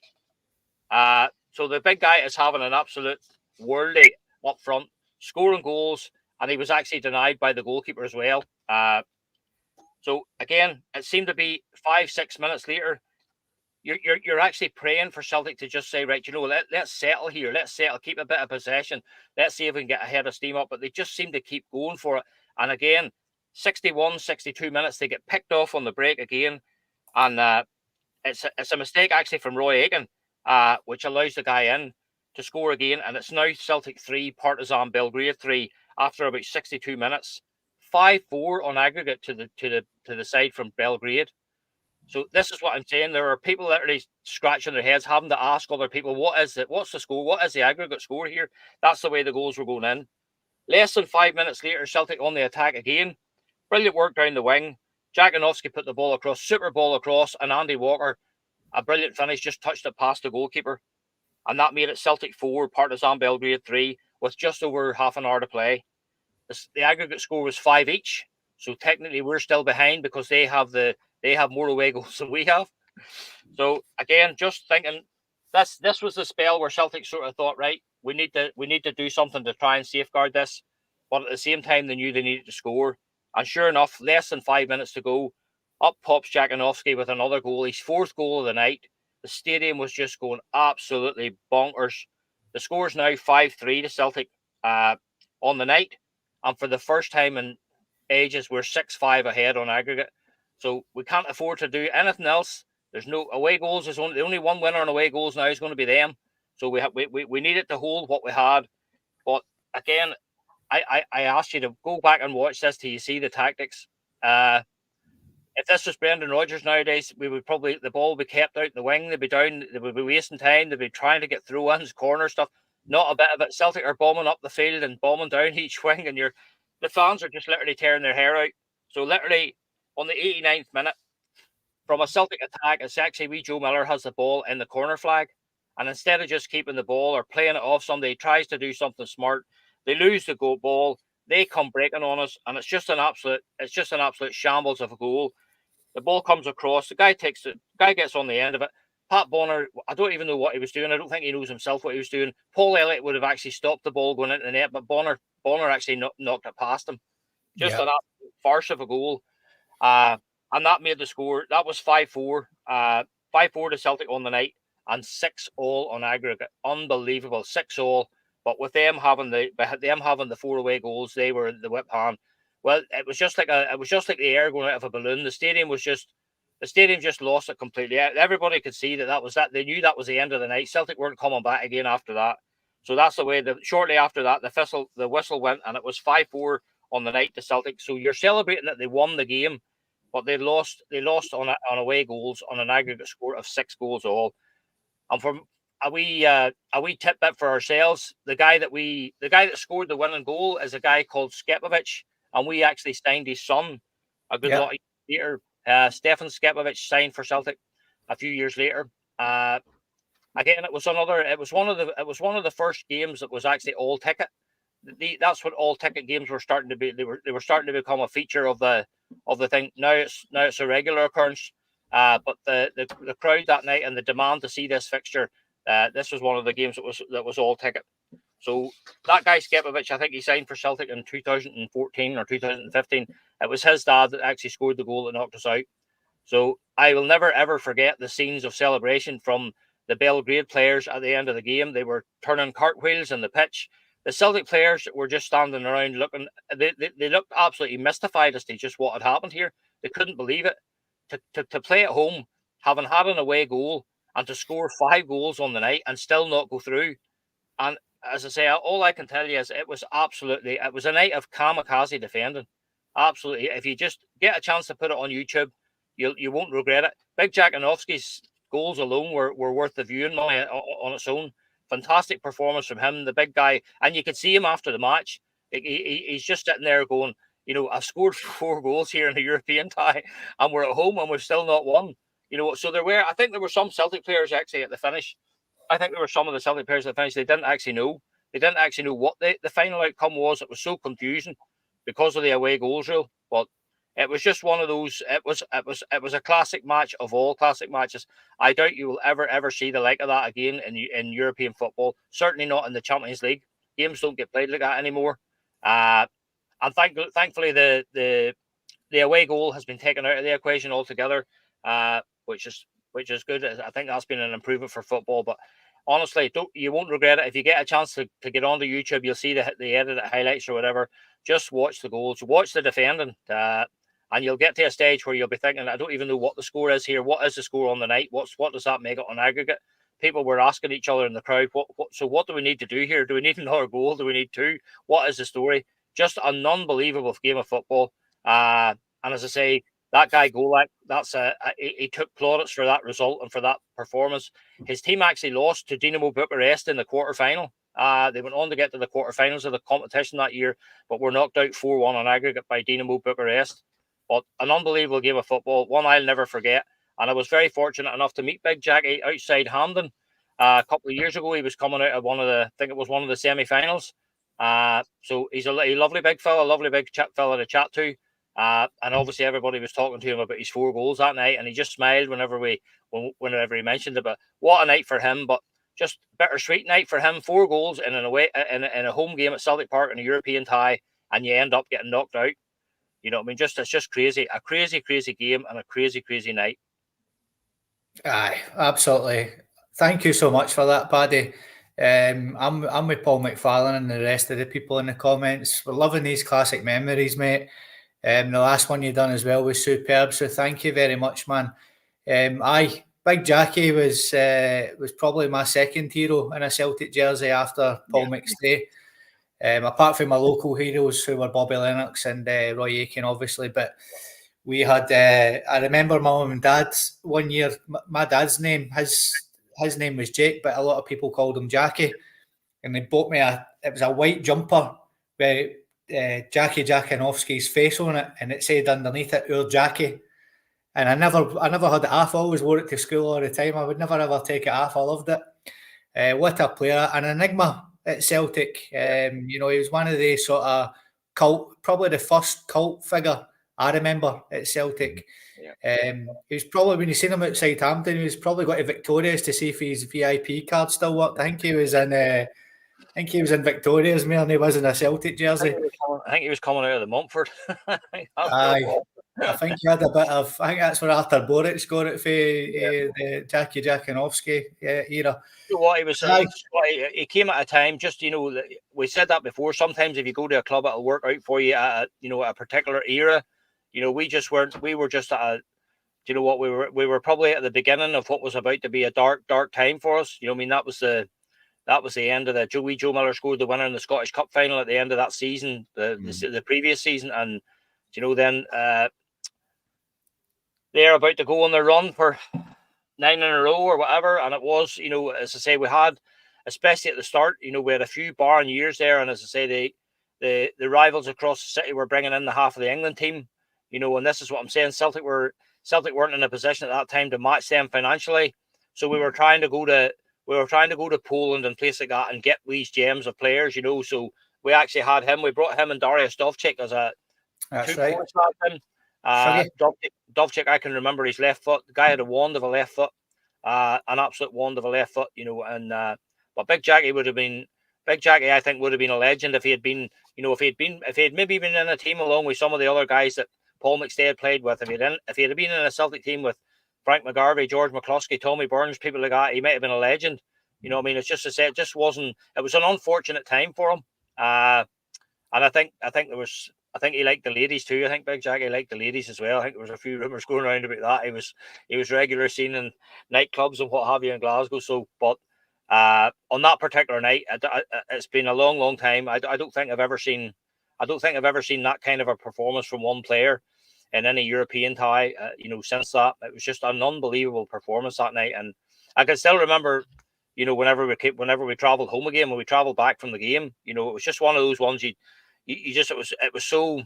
So the big guy is having an absolute worldie up front, scoring goals, and he was actually denied by the goalkeeper as well. So again, it seemed to be 5-6 minutes later, you're actually praying for Celtic to just say, right, let's settle here, let's settle, keep a bit of possession, let's see if we can get ahead of steam up. But they just seem to keep going for it. And again, 61, 62 minutes, they get picked off on the break again, and it's a mistake actually from Roy Aiken, which allows the guy in to score again, and it's now Celtic 3, Partizan Belgrade 3 after about 62 minutes, 5-4 on aggregate to the side from Belgrade. So this is what I'm saying. There are people literally scratching their heads, having to ask other people, what is it? What's the score? What is the aggregate score here? That's the way the goals were going in. Less than 5 minutes later, Celtic on the attack again. Brilliant work down the wing. Jakanowski put the ball across, super ball across, and Andy Walker, a brilliant finish, just touched it past the goalkeeper. And that made it Celtic 4, Partizan Belgrade 3, with just over half an hour to play. The aggregate score was 5 each. So technically we're still behind because they have more away goals than we have. So again, just thinking this was the spell where Celtic sort of thought, right, we need to do something to try and safeguard this. But at the same time, they knew they needed to score. And sure enough, less than 5 minutes to go, up pops Jakanowski with another goal, his 4th goal of the night. The stadium was just going absolutely bonkers. The score's now 5-3 to Celtic on the night. And for the first time in ages, we're 6-5 ahead on aggregate. So we can't afford to do anything else. There's no away goals. There's only one winner on away goals now is going to be them. So we needed to hold what we had. But again, I asked you to go back and watch this till you see the tactics. If this was Brendan Rodgers nowadays, the ball would be kept out in the wing. They'd be down. They would be wasting time. They'd be trying to get throw-ins, corner stuff. Not a bit of it. Celtic are bombing up the field and bombing down each wing, and the fans are just literally tearing their hair out. So literally on the 89th minute, from a Celtic attack, it's actually wee Joe Miller has the ball in the corner flag, and instead of just keeping the ball or playing it off somebody, tries to do something smart. They lose the goal ball. They come breaking on us, and it's just an absolute shambles of a goal. The ball comes across. The guy gets on the end of it. Pat Bonner, I don't even know what he was doing. I don't think he knows himself what he was doing. Paul Elliott would have actually stopped the ball going into the net, but Bonner actually knocked it past him. Just an absolute farce of a goal. And that made the score. That was 5-4. 5-4 to Celtic on the night, and 6-all on aggregate. Unbelievable. 6-all. But with them having the 4 away goals, they were the whip hand. Well, it was just like the air going out of a balloon. The stadium just lost it completely. Everybody could see that. They knew that was the end of the night. Celtic weren't coming back again after that. So that's the way. Shortly after that, the whistle went, and it was 5-4 on the night to Celtic. So you're celebrating that they won the game, but they lost on away goals on an aggregate score of 6 goals all. And from a wee tip bit for ourselves, the guy that scored the winning goal is a guy called Skepovic. And we actually signed his son a good lot of years later. Stefan Skepovic signed for Celtic a few years later. Again, it was one of the first games that was actually all ticket. That's what all ticket games were starting to be. They were starting to become a feature of the thing. Now it's a regular occurrence. But the crowd that night and the demand to see this fixture, this was one of the games that was all ticket. So that guy Skepovic, I think he signed for Celtic in 2014 or 2015. It was his dad that actually scored the goal that knocked us out. So I will never ever forget the scenes of celebration from the Belgrade players at the end of the game. They were turning cartwheels in the pitch. The Celtic players were just standing around looking. They looked absolutely mystified as to just what had happened here. They couldn't believe it. To play at home, having had an away goal, and to score 5 goals on the night and still not go through. And as I say, all I can tell you is it was a night of kamikaze defending. Absolutely. If you just get a chance to put it on YouTube, you won't regret it. Big Jackanoffski's goals alone were worth the viewing money on its own. Fantastic performance from him, the big guy. And you could see him after the match. He's just sitting there going, I've scored 4 goals here in the European tie, and we're at home and we've still not won. So I think there were some Celtic players actually at the finish. I think there were some of the Celtic players at the finish. They didn't actually know. They didn't actually know what the final outcome was. It was so confusing because of the away goals rule. But it was just one of those. It was a classic match of all classic matches. I doubt you will ever see the like of that again in European football. Certainly not in the Champions League. Games don't get played like that anymore. And thankfully, the away goal has been taken out of the equation altogether, which is good. I think that's been an improvement for football. But honestly, you won't regret it if you get a chance to get onto YouTube. You'll see the edited highlights or whatever. Just watch the goals, watch the defending, and you'll get to a stage where you'll be thinking, I don't even know what the score is here. What is the score on the night? What does that make it on aggregate? People were asking each other in the crowd, what do we need to do here? Do we need another goal? Do we need 2? What is the story? Just an unbelievable game of football. And as I say, that guy Golak, he took plaudits for that result and for that performance. His team actually lost to Dinamo Bucharest in the quarterfinal. They went on to get to the quarterfinals of the competition that year, but were knocked out 4-1 on aggregate by Dinamo Bucharest. But an unbelievable game of football, one I'll never forget. And I was very fortunate enough to meet Big Jackie outside Hampden a couple of years ago. He was coming out of one of the semi-finals. So he's a lovely big fella, lovely big fella to chat to. And obviously everybody was talking to him about his 4 goals that night, and he just smiled whenever he mentioned it. But what a night for him! But just bittersweet night for him. 4 goals in a home game at Celtic Park in a European tie, and you end up getting knocked out. You know what I mean? It's just crazy. A crazy game and a crazy night. Aye, absolutely. Thank you so much for that, Paddy. I'm with Paul McFarlane and the rest of the people in the comments. We're loving these classic memories, mate. The last one you done as well was superb, so thank you very much, man. Big Jackie was probably my second hero in a Celtic jersey after Paul McStay. Apart from my local heroes who were Bobby Lennox and Roy Aitken, obviously, but we had. I remember my mum and dad one year. My dad's name, his name was Jake, but a lot of people called him Jackie, and they bought me it was a white jumper with Jackie Jackanoffski's face on it, and it said underneath it, "Our Jackie." And I never had it off. I always wore it to school all the time. I would never ever take it off. I loved it. What a player, an enigma at Celtic. He was one of the sort of cult, probably the first cult figure I remember at Celtic. He was probably, when you seen him outside Hampden, he was probably got to Victoria's to see if his VIP card still worked. I think he was in Victoria's more than he was in a Celtic jersey. I think he was coming out of the Montfort. Aye. I think he had a bit of. I think that's where Arthur Boric got it for the Jackie Jackanoffski era. You know what he was? He came at a time. Just we said that before. Sometimes if you go to a club, it'll work out for you at a particular era. We just weren't. We were just at a. Do you know what we were probably at the beginning of what was about to be a dark time for us. I mean, that was the end of the Joe Miller scored the winner in the Scottish Cup final at the end of that season, the previous season, and then they're about to go on their run for 9 in a row or whatever, and it was, as I say, we had, especially at the start, we had a few barren years there, and as I say, the rivals across the city were bringing in the half of the England team, and this is what I'm saying. Celtic weren't in a position at that time to match them financially, so we were trying to go to Poland and places like that and get these gems of players, So we actually had him. We brought him and Darius Dovcik as a. That's right. Dovcik, I can remember his left foot. The guy had a wand of a left foot, an absolute wand of a left foot, but Big Jackie, I think, would have been a legend if he had been, if he had maybe been in a team along with some of the other guys that Paul McStay had played with. If he had been in a Celtic team with Frank McGarvey, George McCluskey, Tommy Burns, people like that, he might have been a legend. It's just to say, it just wasn't. It was an unfortunate time for him, and I think there was I think he liked the ladies too. I think Big Jackie liked the ladies as well. I think there was a few rumours going around about that. He was regular seen in nightclubs and what have you in Glasgow. So, but on that particular night, it's been a long, long time. I don't think I've ever seen that kind of a performance from one player in any European tie. Since that, it was just an unbelievable performance that night. And I can still remember, whenever we travelled home again, when we travelled back from the game, it was just one of those ones it was so,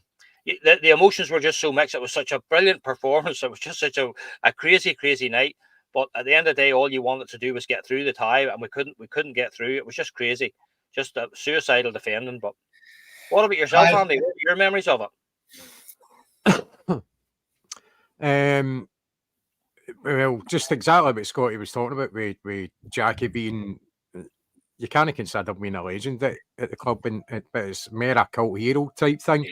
the emotions were just so mixed. It was such a brilliant performance. It was just such a crazy, crazy night. But at the end of the day, all you wanted to do was get through the tie, and we couldn't get through. It was just crazy, just a suicidal defending. But what about yourself, Andy? What are your memories of it? Well, just exactly what Scotty was talking about with Jackie being, you can't consider him being a legend at the club, but it's more a cult hero type thing.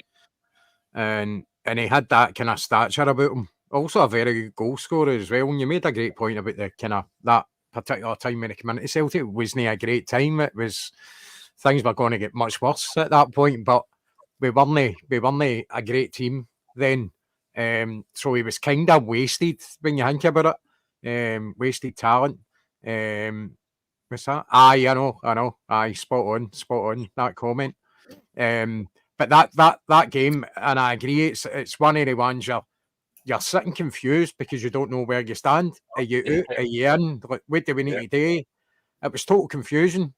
And he had that kind of stature about him. Also a very good goal scorer as well. And you made a great point about the kind of that particular time when he came into Celtic. It wasn't a great time. It was, things were going to get much worse at that point, but we weren't a great team then. So he was kind of wasted when you think about it. Wasted talent. What's that? Aye, I know. Aye, spot on that comment. But that game, and I agree, it's one of the ones you're sitting confused because you don't know where you stand. Are you out? Are you in? Like, what do we need to do? It was total confusion.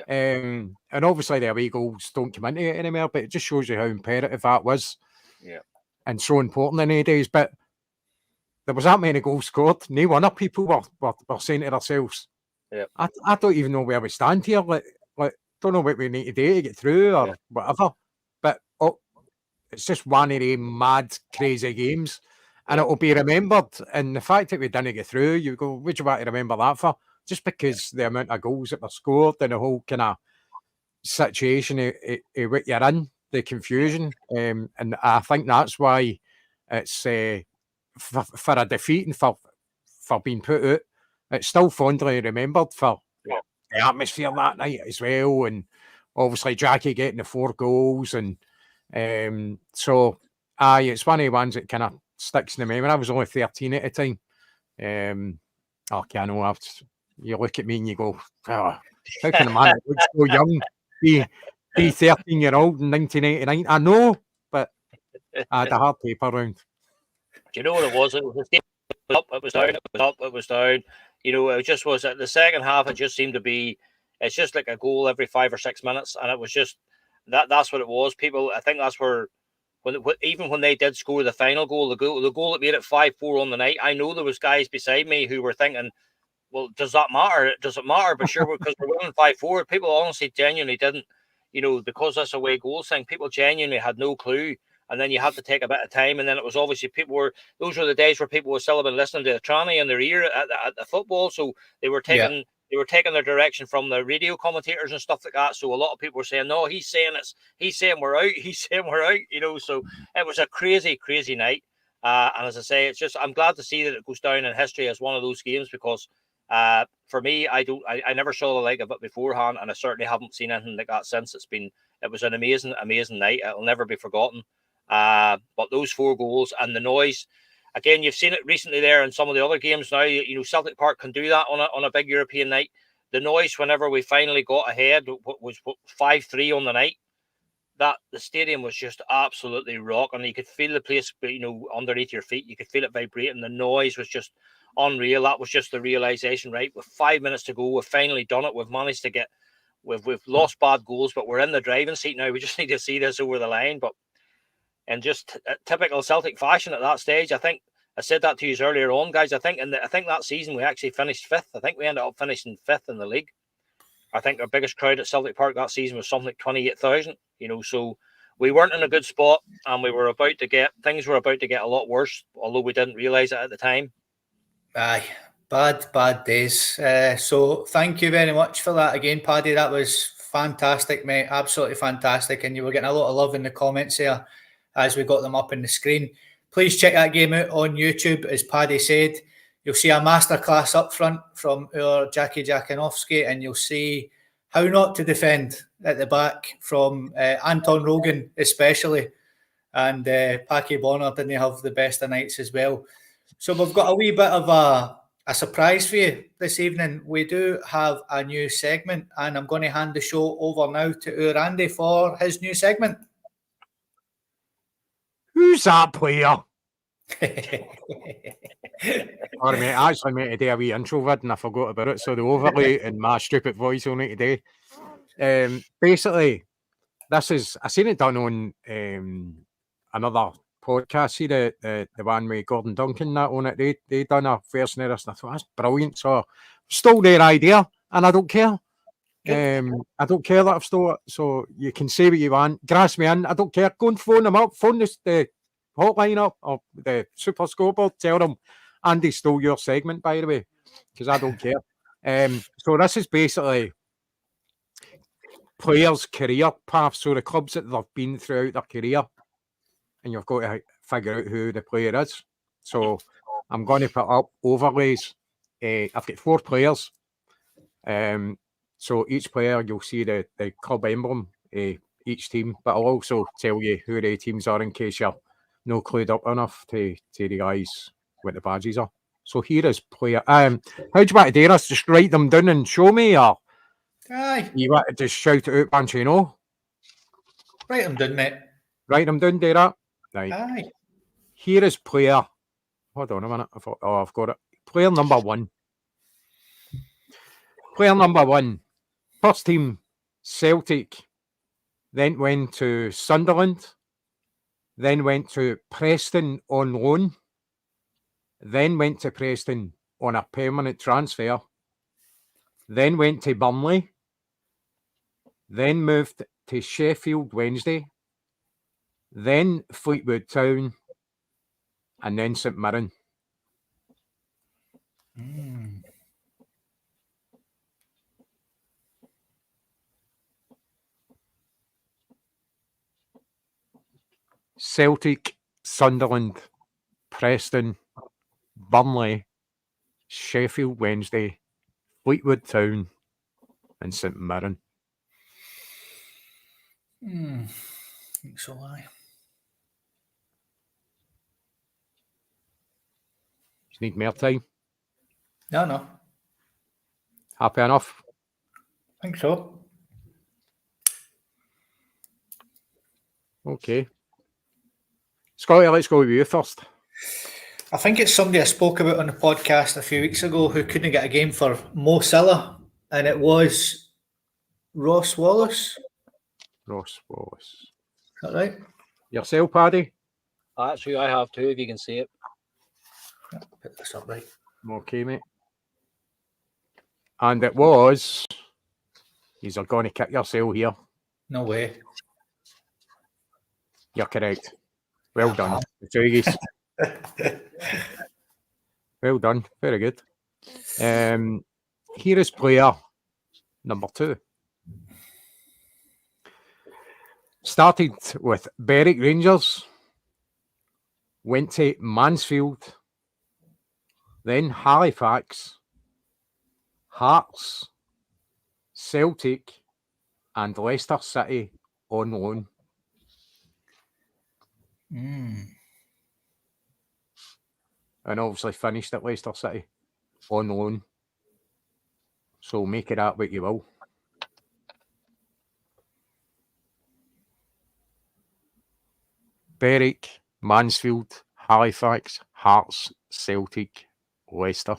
And obviously the away goals don't come into it anymore, but it just shows you how imperative that was. Yeah. And so important in the days. But there was that many goals scored. No wonder people were saying to themselves, I don't even know where we stand here. Like don't know what we need to do to get through or whatever. But it's just one of the mad, crazy games. And it'll be remembered. And the fact that we didn't get through, you go, what do you want to remember that for? Just because the amount of goals that were scored and the whole kind of situation of what you're in, the confusion. And I think that's why it's for a defeat and for being put out, it's still fondly remembered for the atmosphere that night as well. And obviously Jackie getting the 4 goals. And so, it's one of the ones that kind of sticks in the memory. I was only 13 at the time. I know, you look at me and you go, how can a man that looks so young be 13-year-old in 1989? I know, but I had a hard paper round. Do you know what it was? It was up, it was down, it was up, it was down. It just was at the second half. It just seemed to be, it's just like a goal every 5 or 6 minutes, and it was just that's what it was. People, I think that's where even when they did score the final goal, the goal that made it 5-4 on the night. I know there was guys beside me who were thinking, well, does that matter? Does it matter? But sure, because we're winning 5-4, people honestly genuinely didn't, because that's a away goal thing, people genuinely had no clue. And then you had to take a bit of time. And then it was obviously those were the days where people were still been listening to the tranny in their ear at the football. So they were taking their direction from the radio commentators and stuff like that. So a lot of people were saying, no, he's saying we're out, so it was a crazy, crazy night. And as I say, it's just, I'm glad to see that it goes down in history as one of those games because for me, I never saw the like of it beforehand, and I certainly haven't seen anything like that since. It was an amazing, amazing night. It'll never be forgotten. But those 4 goals and the noise, again, you've seen it recently there in some of the other games now. Celtic Park can do that on a big European night. The noise whenever we finally got ahead was 5-3 on the night. That the stadium was just absolutely rocking. You could feel the place, underneath your feet. You could feel it vibrating. The noise was just unreal. That was just the realization, right? With 5 minutes to go, we've finally done it. We've managed to get. We've lost bad goals, but we're in the driving seat now. We just need to see this over the line, but. And just typical Celtic fashion at that stage, I think I said that to you earlier on, guys. I think that season we actually finished 5th. I think we ended up finishing 5th in the league. I think our biggest crowd at Celtic Park that season was something like 28,000. So we weren't in a good spot, and things were about to get a lot worse, although we didn't realise it at the time. Aye, bad days. So thank you very much for that again, Paddy. That was fantastic, mate. Absolutely fantastic, and you were getting a lot of love in the comments there as we got them up on the screen. Please check that game out on YouTube. As Paddy said, you'll see a masterclass up front from our Jackie Jakanowski, and you'll see how not to defend at the back from Anton Rogan especially. and Packy Bonner didn't have the best of nights as well. So we've got a wee bit of a surprise for you this evening. We do have a new segment, and I'm going to hand the show over now to Randy for his new segment. Who's that player? Sorry, mate. I actually meant to do a wee intro vid and I forgot about it. So the overlay and my stupid voice will need to do. Basically, this is, I seen it done on another podcast. See the one with Gordon Duncan that on it. They done a version of this and I thought that's brilliant. So stole their idea and I don't care. I don't care that I've stole it. So you can say what you want. Grass me in. I don't care. Go and phone them up. Phone the hotline up or the Super Scoreboard. Tell them Andy stole your segment, by the way, because I don't care. So this is basically players' career paths. So the clubs that they've been throughout their career, and you've got to figure out who the player is. So I'm going to put up overlays. I've got 4 players. So each player, you'll see the club emblem, each team, but I'll also tell you who the teams are in case you're not clued up enough to realise what the badges are. So here is player. How do you want to do this? Just write them down and show me, or Aye. You want to just shout it out once you know? Write them down, mate. Write them down, do that. Right. Aye. Here is player. Hold on a minute. I've got it. Player number 1. Player number 1. First team, Celtic. Then went to Sunderland. Then went to Preston on loan. Then went to Preston on a permanent transfer. Then went to Burnley. Then moved to Sheffield Wednesday. Then Fleetwood Town. And then St Mirren. Celtic, Sunderland, Preston, Burnley, Sheffield Wednesday, Fleetwood Town, and St Mirren. I think so, aye. You need more time? No. Happy enough? I think so. Okay. Scotty, let's go with you first. I think it's somebody I spoke about on the podcast a few weeks ago who couldn't get a game for Mo Salah, and it was Ross Wallace. Ross Wallace. Is that right? Yourself, Paddy? That's who I have too, if you can see it. Put this up right. Okay, mate. And it was... You're going to kick yourself here. No way. You're correct. Well done. Well done. Very good. Here is player number 2. Started with Berwick Rangers. Went to Mansfield. Then Halifax. Hearts. Celtic. And Leicester City on loan. And obviously finished at Leicester City on loan. So make it that what you will. Berwick, Mansfield, Halifax, Hearts, Celtic, Leicester.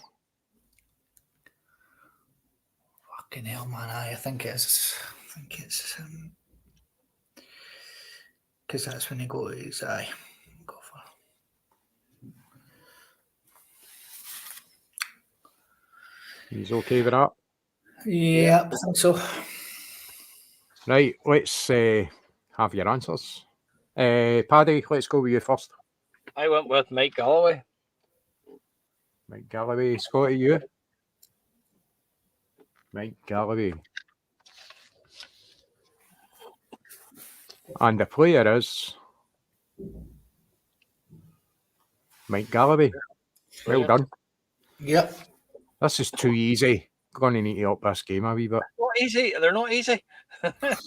Fucking hell, man. I think it's because that's when he goes. Aye, go for. He's okay with that? Yeah, I think so. Right, let's have your answers. Paddy, let's go with you first. I went with Mike Galloway. Mike Galloway, Scotty, you? Mike Galloway. And the player is Mike Galloway. Well done. Yep. This is too easy. Going to need to up this game a wee bit. Not easy. They're not easy. Is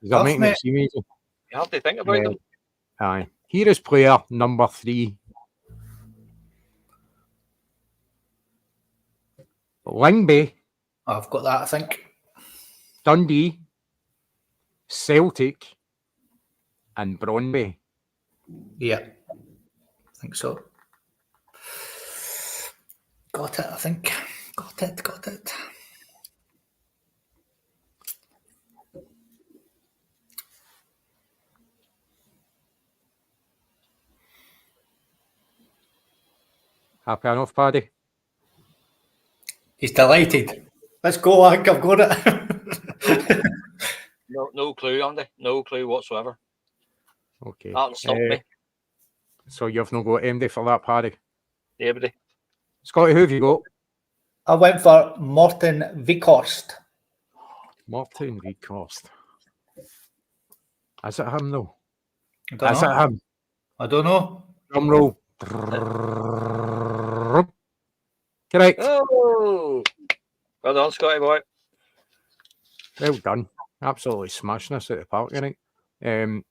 that making it seem easy? You have to think about them. Aye. Here is player number 3. Lingby, I've got that, I think. Dundee, Celtic, and Brøndby. Yeah, I think so. Got it, I think. Got it. Happy enough, Paddy? He's delighted. Let's go, I think I've got it. No clue, Andy. No clue whatsoever. Okay. That stopped me. So you've not got MD for that, Paddy? Everybody. Scotty, who have you got? I went for Morten Vikhorst. Martin Vikhorst. Is it him, though? Is it him? I don't know. Drum roll. Correct. Oh! Well done, Scotty boy. Well done. Absolutely smashing us at the park, you know.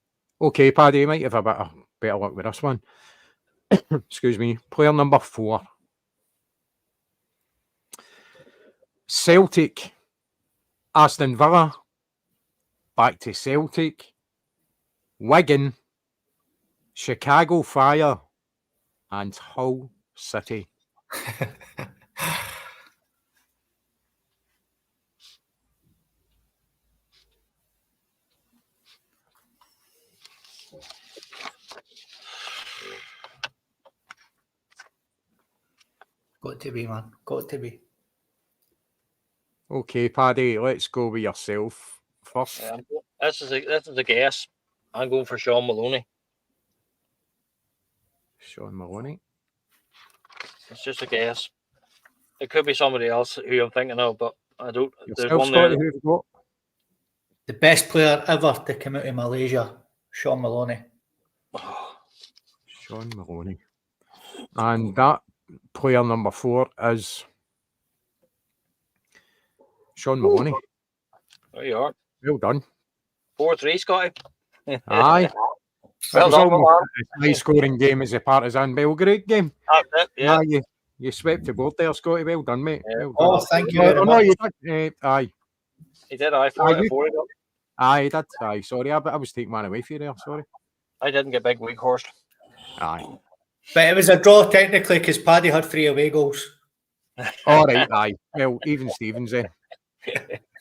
Okay, Paddy, you might have a bit of better luck with this one. Excuse me. Player number 4. Celtic, Aston Villa, back to Celtic, Wigan, Chicago Fire, and Hull City. Got to be, man. Got to be. Okay, Paddy, let's go with yourself first. This is a guess. I'm going for Sean Maloney. Sean Maloney. It's just a guess. It could be somebody else who I'm thinking of, but I don't. There's Yourself, one there. Scotty, who have you got? The best player ever to come out of Malaysia, Sean Maloney. Sean Maloney. And that player number 4 is Sean Maloney. There you are. Well done. 4-3, Scotty. Aye. Well That was done, almost a high scoring game as a Partizan Belgrade game. That's it, yeah. Aye, you swept the board there, Scotty. Well done, mate. Yeah. Well done. Oh, thank you very No, much. you did. Aye. He did, aye. 4-4. Aye, he did. Aye, sorry. I was taking one away from you there. Sorry. I didn't get big weak horse. Aye. But it was a draw technically because Paddy had 3 away goals. All right, aye. Well, even Stevens then.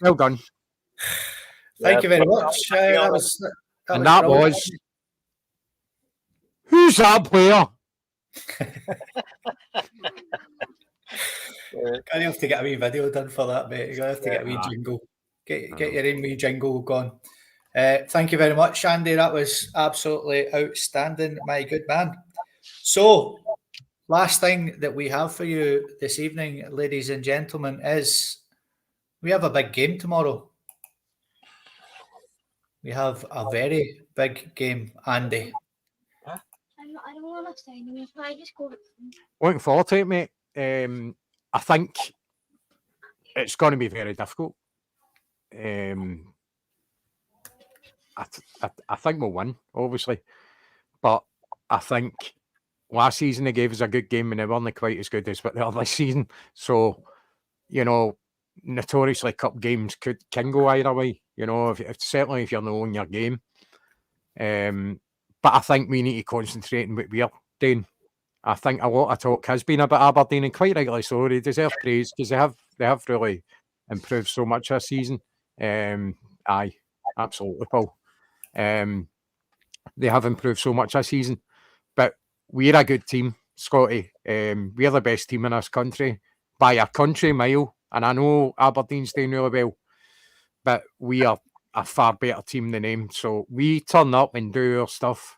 Well done. Thank you very much. That was who's that player? I have to get a wee video done for that, mate. You're going to have to get a wee jingle. Get your own wee jingle going. Thank you very much, Andy. That was absolutely outstanding, my good man. So, last thing that we have for you this evening, ladies and gentlemen, is we have a big game tomorrow. We have a very big game, Andy. I don't want to say anything. I just go. Looking forward to it, mate. I think it's going to be very difficult. I think we'll win, obviously, but I think last season they gave us a good game and they weren't quite as good as what they are this season. So, you know, notoriously cup games can go either way. You know, certainly if you're knowing your game. But I think we need to concentrate on what we're doing. I think a lot of talk has been about Aberdeen, and quite rightly so. They deserve praise because they have really improved so much this season. Aye, absolutely, Paul. They have improved so much this season. But we're a good team, Scotty. We're the best team in this country by a country mile. And I know Aberdeen's doing really well, but we are a far better team than them. So we turn up and do our stuff.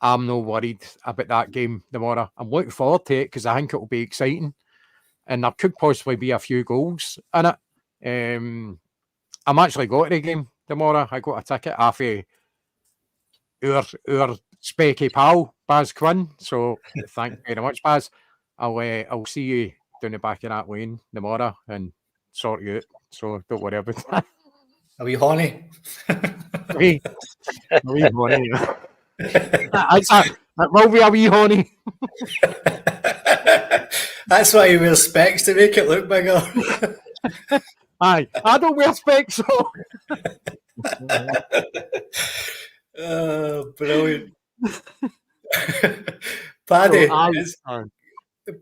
I'm not worried about that game tomorrow. I'm looking forward to it because I think it will be exciting. And there could possibly be a few goals in it. I'm actually going to the game tomorrow. I got a ticket off of our specky pal, Baz Quinn. So thank you very much, Baz. I'll see you down the back of that lane tomorrow and sort you out. So don't worry about that. Are we horny? A wee horny. That will be a wee honey. That's why he wears specs, to make it look bigger. Aye, I don't wear specs, so. Oh, brilliant. Paddy,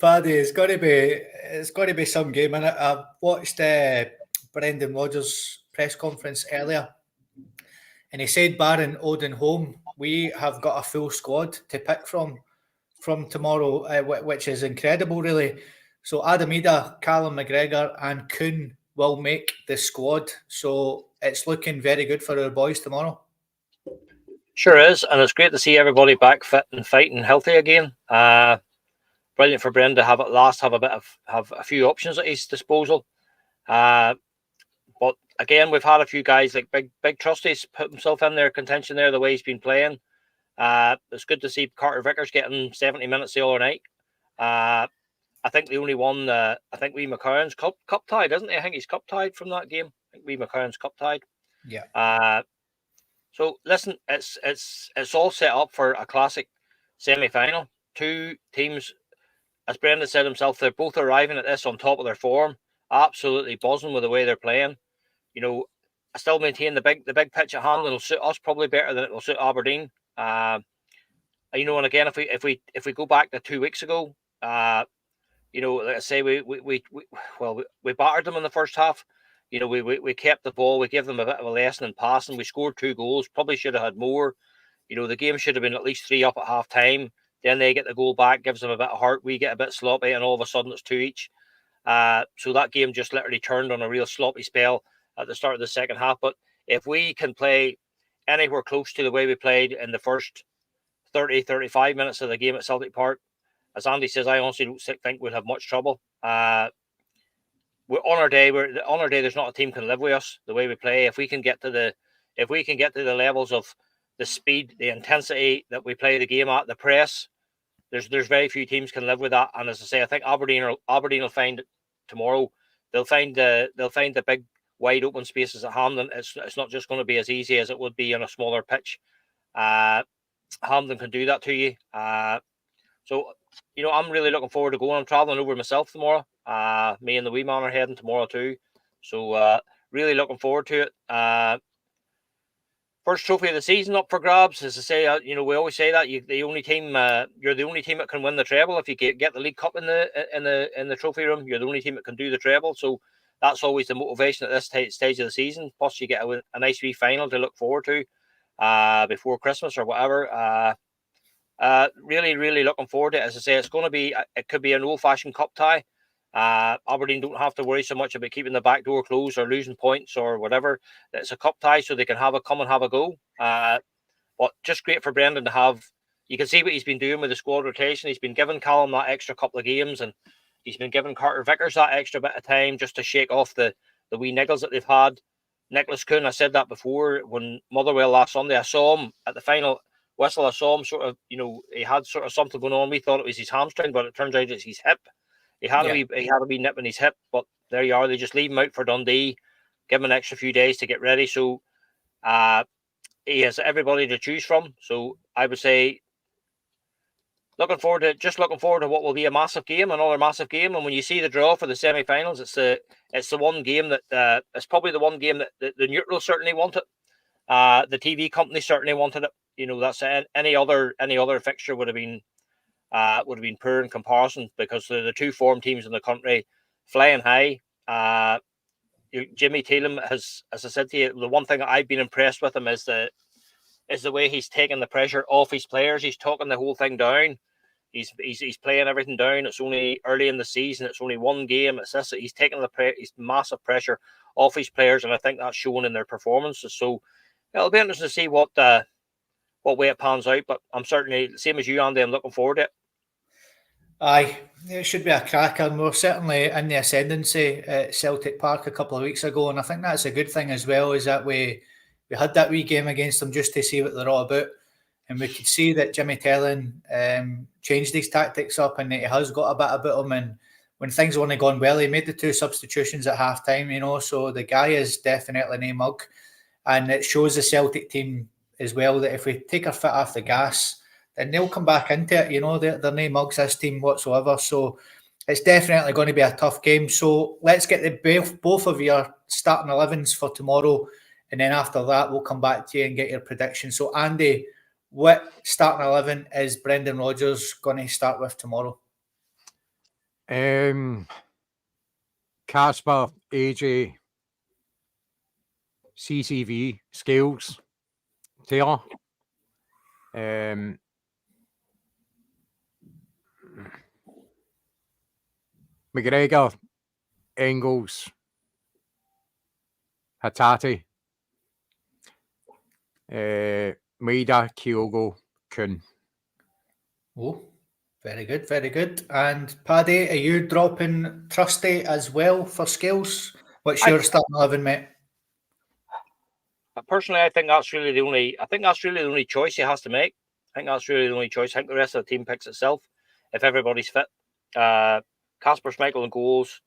Paddy, it's got to be some game in it. I watched Brendan Rodgers' press conference earlier, and he said, barring Odin home, we have got a full squad to pick from tomorrow, which is incredible, really. So Adam Ida, Callum McGregor, and Kuhn will make the squad. So it's looking very good for our boys tomorrow. Sure is, and it's great to see everybody back fit and fighting healthy again. Brilliant for Brendan to have at last have a few options at his disposal. But again, we've had a few guys like Big Trusty's put himself in their contention there the way he's been playing. It's good to see Carter Vickers getting 70 minutes the other night. I think the only one, I think Wee McCowan's cup tied, isn't he? I think he's cup tied from that game. I think Wee McCowan's cup tied. Yeah. So listen, it's all set up for a classic semi-final. Two teams, as Brendan said himself, they're both arriving at this on top of their form, absolutely buzzing with the way they're playing. You know, I still maintain the big pitch at Hampden will suit us probably better than it will suit Aberdeen. You know, and again, if we go back to 2 weeks ago, you know, like I say, we battered them in the first half. You know, we kept the ball, we gave them a bit of a lesson in passing. We scored 2 goals, probably should have had more. You know, the game should have been at least 3 up at half time. Then they get the goal back, gives them a bit of heart. We get a bit sloppy, and all of a sudden it's 2 each. So that game just literally turned on a real sloppy spell at the start of the second half. But if we can play anywhere close to the way we played in the first 30, 35 minutes of the game at Celtic Park, as Andy says, I honestly don't think we'll have much trouble. We're on our day. There's not a team can live with us the way we play. If we can get to the levels of the speed, the intensity that we play the game at, the press, there's very few teams can live with that. And as I say, I think Aberdeen will find tomorrow. They'll find the big wide open spaces at Hampden. It's not just going to be as easy as it would be on a smaller pitch. Hampden can do that to you. So, you know, I'm really looking forward to going. I'm travelling over myself tomorrow. Me and the wee man are heading tomorrow too. So really looking forward to it. First trophy of the season up for grabs. As I say, you know, we always say that you're the only team that can win the treble. If you get the League Cup in the trophy room, you're the only team that can do the treble. So that's always the motivation at this stage of the season. Plus, you get a nice wee final to look forward to before Christmas or whatever. Really, really looking forward to it. As I say, it could be an old-fashioned cup tie. Aberdeen don't have to worry so much about keeping the back door closed or losing points or whatever. It's a cup tie, so they can come and have a go. But just great for Brendan to have. You can see what he's been doing with the squad rotation. He's been giving Callum that extra couple of games, and he's been giving Carter Vickers that extra bit of time just to shake off the wee niggles that they've had. Nicholas Kuhn, I said that before when Motherwell last Sunday. I saw him at the final whistle. I saw him sort of, you know, he had sort of something going on. We thought it was his hamstring, but it turns out it's his hip. He had a wee nip in his hip, but there you are. They just leave him out for Dundee, give him an extra few days to get ready. So he has everybody to choose from. So I would say looking forward to what will be a massive game, another massive game. And when you see the draw for the semi-finals, it's the one game that it's probably the one game that the neutrals certainly want it. The TV company certainly wanted it. You know, that's any other fixture would have been poor in comparison because the two form teams in the country flying high. Jimmy Taylor has, as I said to you, the one thing that I've been impressed with him is the way he's taken the pressure off his players. He's talking the whole thing down. He's playing everything down. It's only early in the season. It's only one game. It's this. He's taking his massive pressure off his players, and I think that's shown in their performances. So it'll be interesting to see what way it pans out. But I'm certainly, same as you, Andy, I'm looking forward to it. Aye, it should be a cracker, and we're certainly in the ascendancy at Celtic Park a couple of weeks ago, and I think that's a good thing as well, is that we had that wee game against them just to see what they're all about, and we could see that Jimmy Tellin changed his tactics up, and he has got a bit about him, and when things have only gone well, he made the 2 substitutions at half time, you know, so the guy is definitely no mug, and it shows the Celtic team as well that if we take our foot off the gas, then they'll come back into it. You know, they're no mugs this team whatsoever. So it's definitely going to be a tough game. So let's get both of your starting 11s for tomorrow. And then after that, we'll come back to you and get your prediction. So Andy, what starting 11 is Brendan Rodgers going to start with tomorrow? Casper, AJ, CCV, Scales, Taylor. McGregor, Engels, Hatate, Maida, Kyogo, Kuhn. Oh, very good, very good. And Paddy, are you dropping Trusty as well for Scales? What's your starting 11, mate? Personally, I think that's really the only choice he has to make. I think that's really the only choice. I think the rest of the team picks itself if everybody's fit. Casper Schmeichel and goals.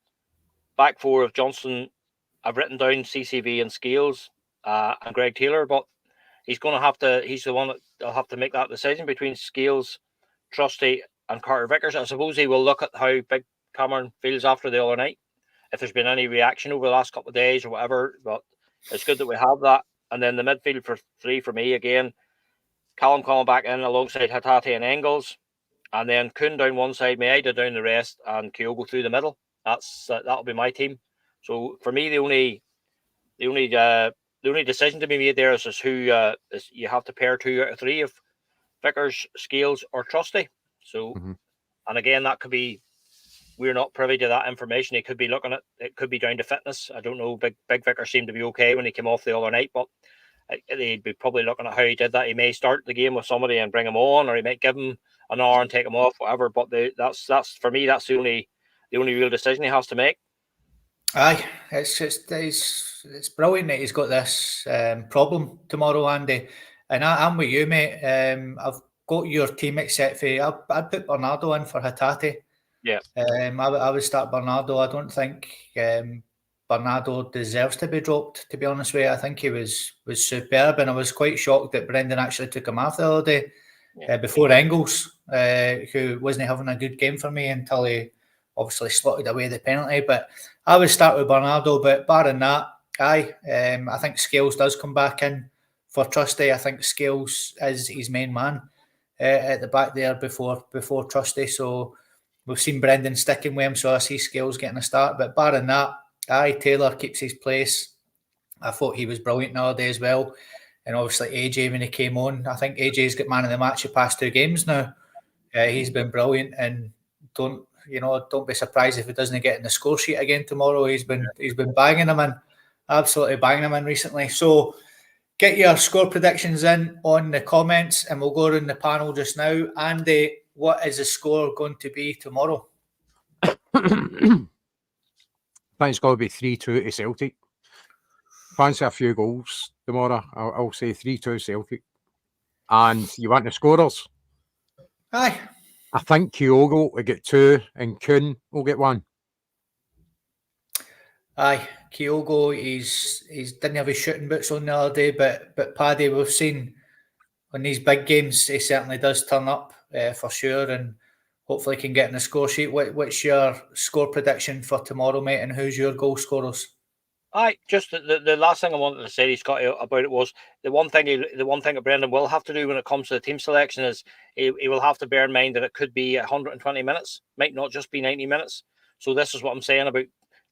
Back four of Johnson. I've written down CCV and Scales and Greg Taylor, but he's going to have to. He's the one that'll have to make that decision between Scales, Trusty, and Carter Vickers. I suppose he will look at how Big Cameron feels after the other night, if there's been any reaction over the last couple of days or whatever. But it's good that we have that. And then the midfield for three for me again. Callum coming back in alongside Hatate and Engels, and then Kuhn down one side, Maida down the rest, and Kyogo through the middle. That'll be my team. So for me, the only decision to be made there is who is you have to pair 2 out of 3 of Vickers, Scales, or Trusty. So, and again, that could be. We're not privy to that information. He could be looking at it. Could be down to fitness. I don't know. Big Vickers seemed to be okay when he came off the other night, but they'd be probably looking at how he did that. He may start the game with somebody and bring him on, or he might give him an hour and take him off, whatever. But that's for me. That's the only real decision he has to make. Aye, it's brilliant that he's got this problem tomorrow, Andy. And I'm with you, mate. I've got your team except for I'd put Bernardo in for Hatate. Yeah. I would start Bernardo. I don't think Bernardo deserves to be dropped, to be honest with you. I think he was superb, and I was quite shocked that Brendan actually took him off the other day before Engels, who wasn't having a good game for me until he obviously slotted away the penalty. But I would start with Bernardo, but barring that, I think Scales does come back in for Trusty. I think Scales is his main man at the back there before Trusty. So we've seen Brendan sticking with him, so I see Scales getting a start. But barring that, Taylor keeps his place. I thought he was brilliant the other day as well. And obviously AJ when he came on, I think AJ's got man of the match the past 2 games now. He's been brilliant, and don't be surprised if he doesn't get in the score sheet again tomorrow. He's been banging them in, absolutely banging them in recently. So get your score predictions in on the comments, and we'll go around the panel just now. Andy, what is the score going to be tomorrow? I think it's got to be 3-2 to Celtic. Fancy a few goals tomorrow. I'll say 3-2 Celtic. And you want the scorers? Aye. I think Kyogo will get 2 and Kuhn will get 1. Aye, Kyogo, he's didn't have his shooting boots on the other day, but Paddy, we've seen on these big games, he certainly does turn up for sure, and hopefully can get in the score sheet. What's your score prediction for tomorrow, mate, and who's your goal scorers? Aye, just the last thing I wanted to say, Scott, about it was the one thing that Brendan will have to do when it comes to the team selection is he will have to bear in mind that it could be 120 minutes, might not just be 90 minutes. So this is what I'm saying about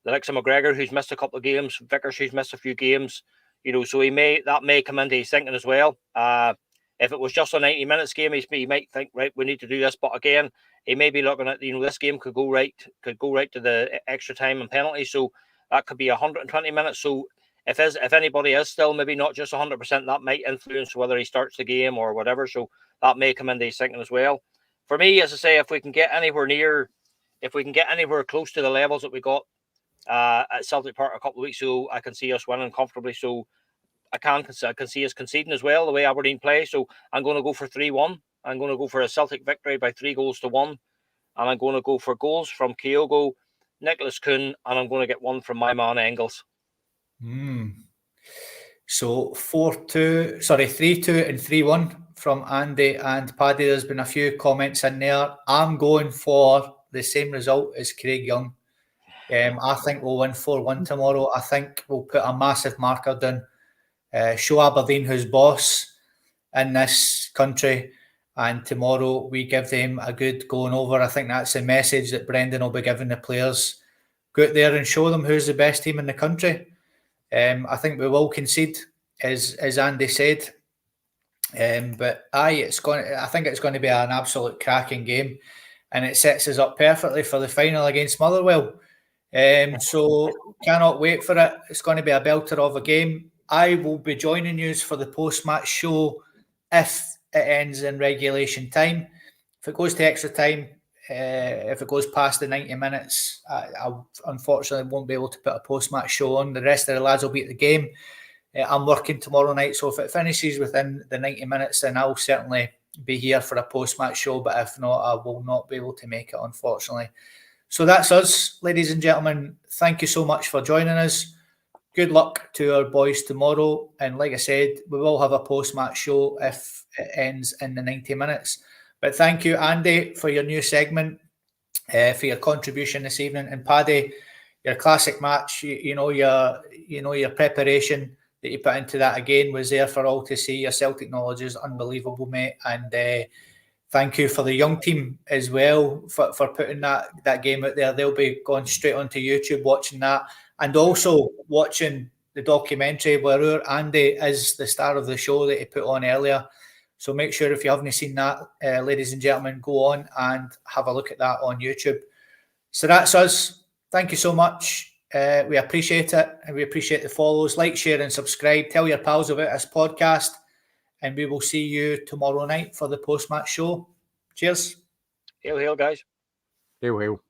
the likes of McGregor, who's missed a couple of games, Vickers, who's missed a few games, so that may come into his thinking as well. If it was just a 90 minutes game, he might think, right, we need to do this. But again, he may be looking at, this game could go right to the extra time and penalty. So that could be 120 minutes. So if anybody is still maybe not just 100%, that might influence whether he starts the game or whatever. So that may come into his thinking as well. For me, as I say, if we can get anywhere close to the levels that we got at Celtic Park a couple of weeks ago, I can see us winning comfortably. So I can see us conceding as well, the way Aberdeen play. So I'm going to go for 3-1. I'm going to go for a Celtic victory by 3-1. And I'm going to go for goals from Kyogo, Nicholas Kuhn, and I'm going to get 1 from my man Engels. So 3-2 and 3-1 from Andy and Paddy. There's been a few comments in there. I'm going for the same result as Craig Young. I think we'll win 4-1 tomorrow. I think we'll put a massive marker down, show Aberdeen who's boss in this country, and tomorrow we give them a good going over. I think that's the message that Brendan will be giving the players. Go out there and show them who's the best team in the country. I think we will concede, as Andy said. But I think it's going to be an absolute cracking game, and it sets us up perfectly for the final against Motherwell. So cannot wait for it. It's going to be a belter of a game. I will be joining you for the post-match show if it ends in regulation time. If it goes to extra time, if it goes past the 90 minutes, I unfortunately won't be able to put a post-match show on. The rest of the lads will be at the game. I'm working tomorrow night, so if it finishes within the 90 minutes, then I'll certainly be here for a post-match show. But if not, I will not be able to make it, unfortunately. So that's us, ladies and gentlemen. Thank you so much for joining us. Good luck to our boys tomorrow. And like I said, we will have a post-match show if it ends in the 90 minutes. But thank you, Andy, for your new segment, for your contribution this evening. And Paddy, your classic match, your preparation that you put into that again was there for all to see. Your Celtic knowledge is unbelievable, mate. And thank you for the young team as well for putting that game out there. They'll be going straight onto YouTube watching that, and also watching the documentary where Andy is the star of the show that he put on earlier. So make sure, if you haven't seen that, ladies and gentlemen, go on and have a look at that on YouTube. So that's us. Thank you so much. We appreciate it, and we appreciate the follows. Like, share and subscribe. Tell your pals about this podcast, and we will see you tomorrow night for the post-match show. Cheers. Hail, hail, guys. Hail, hail.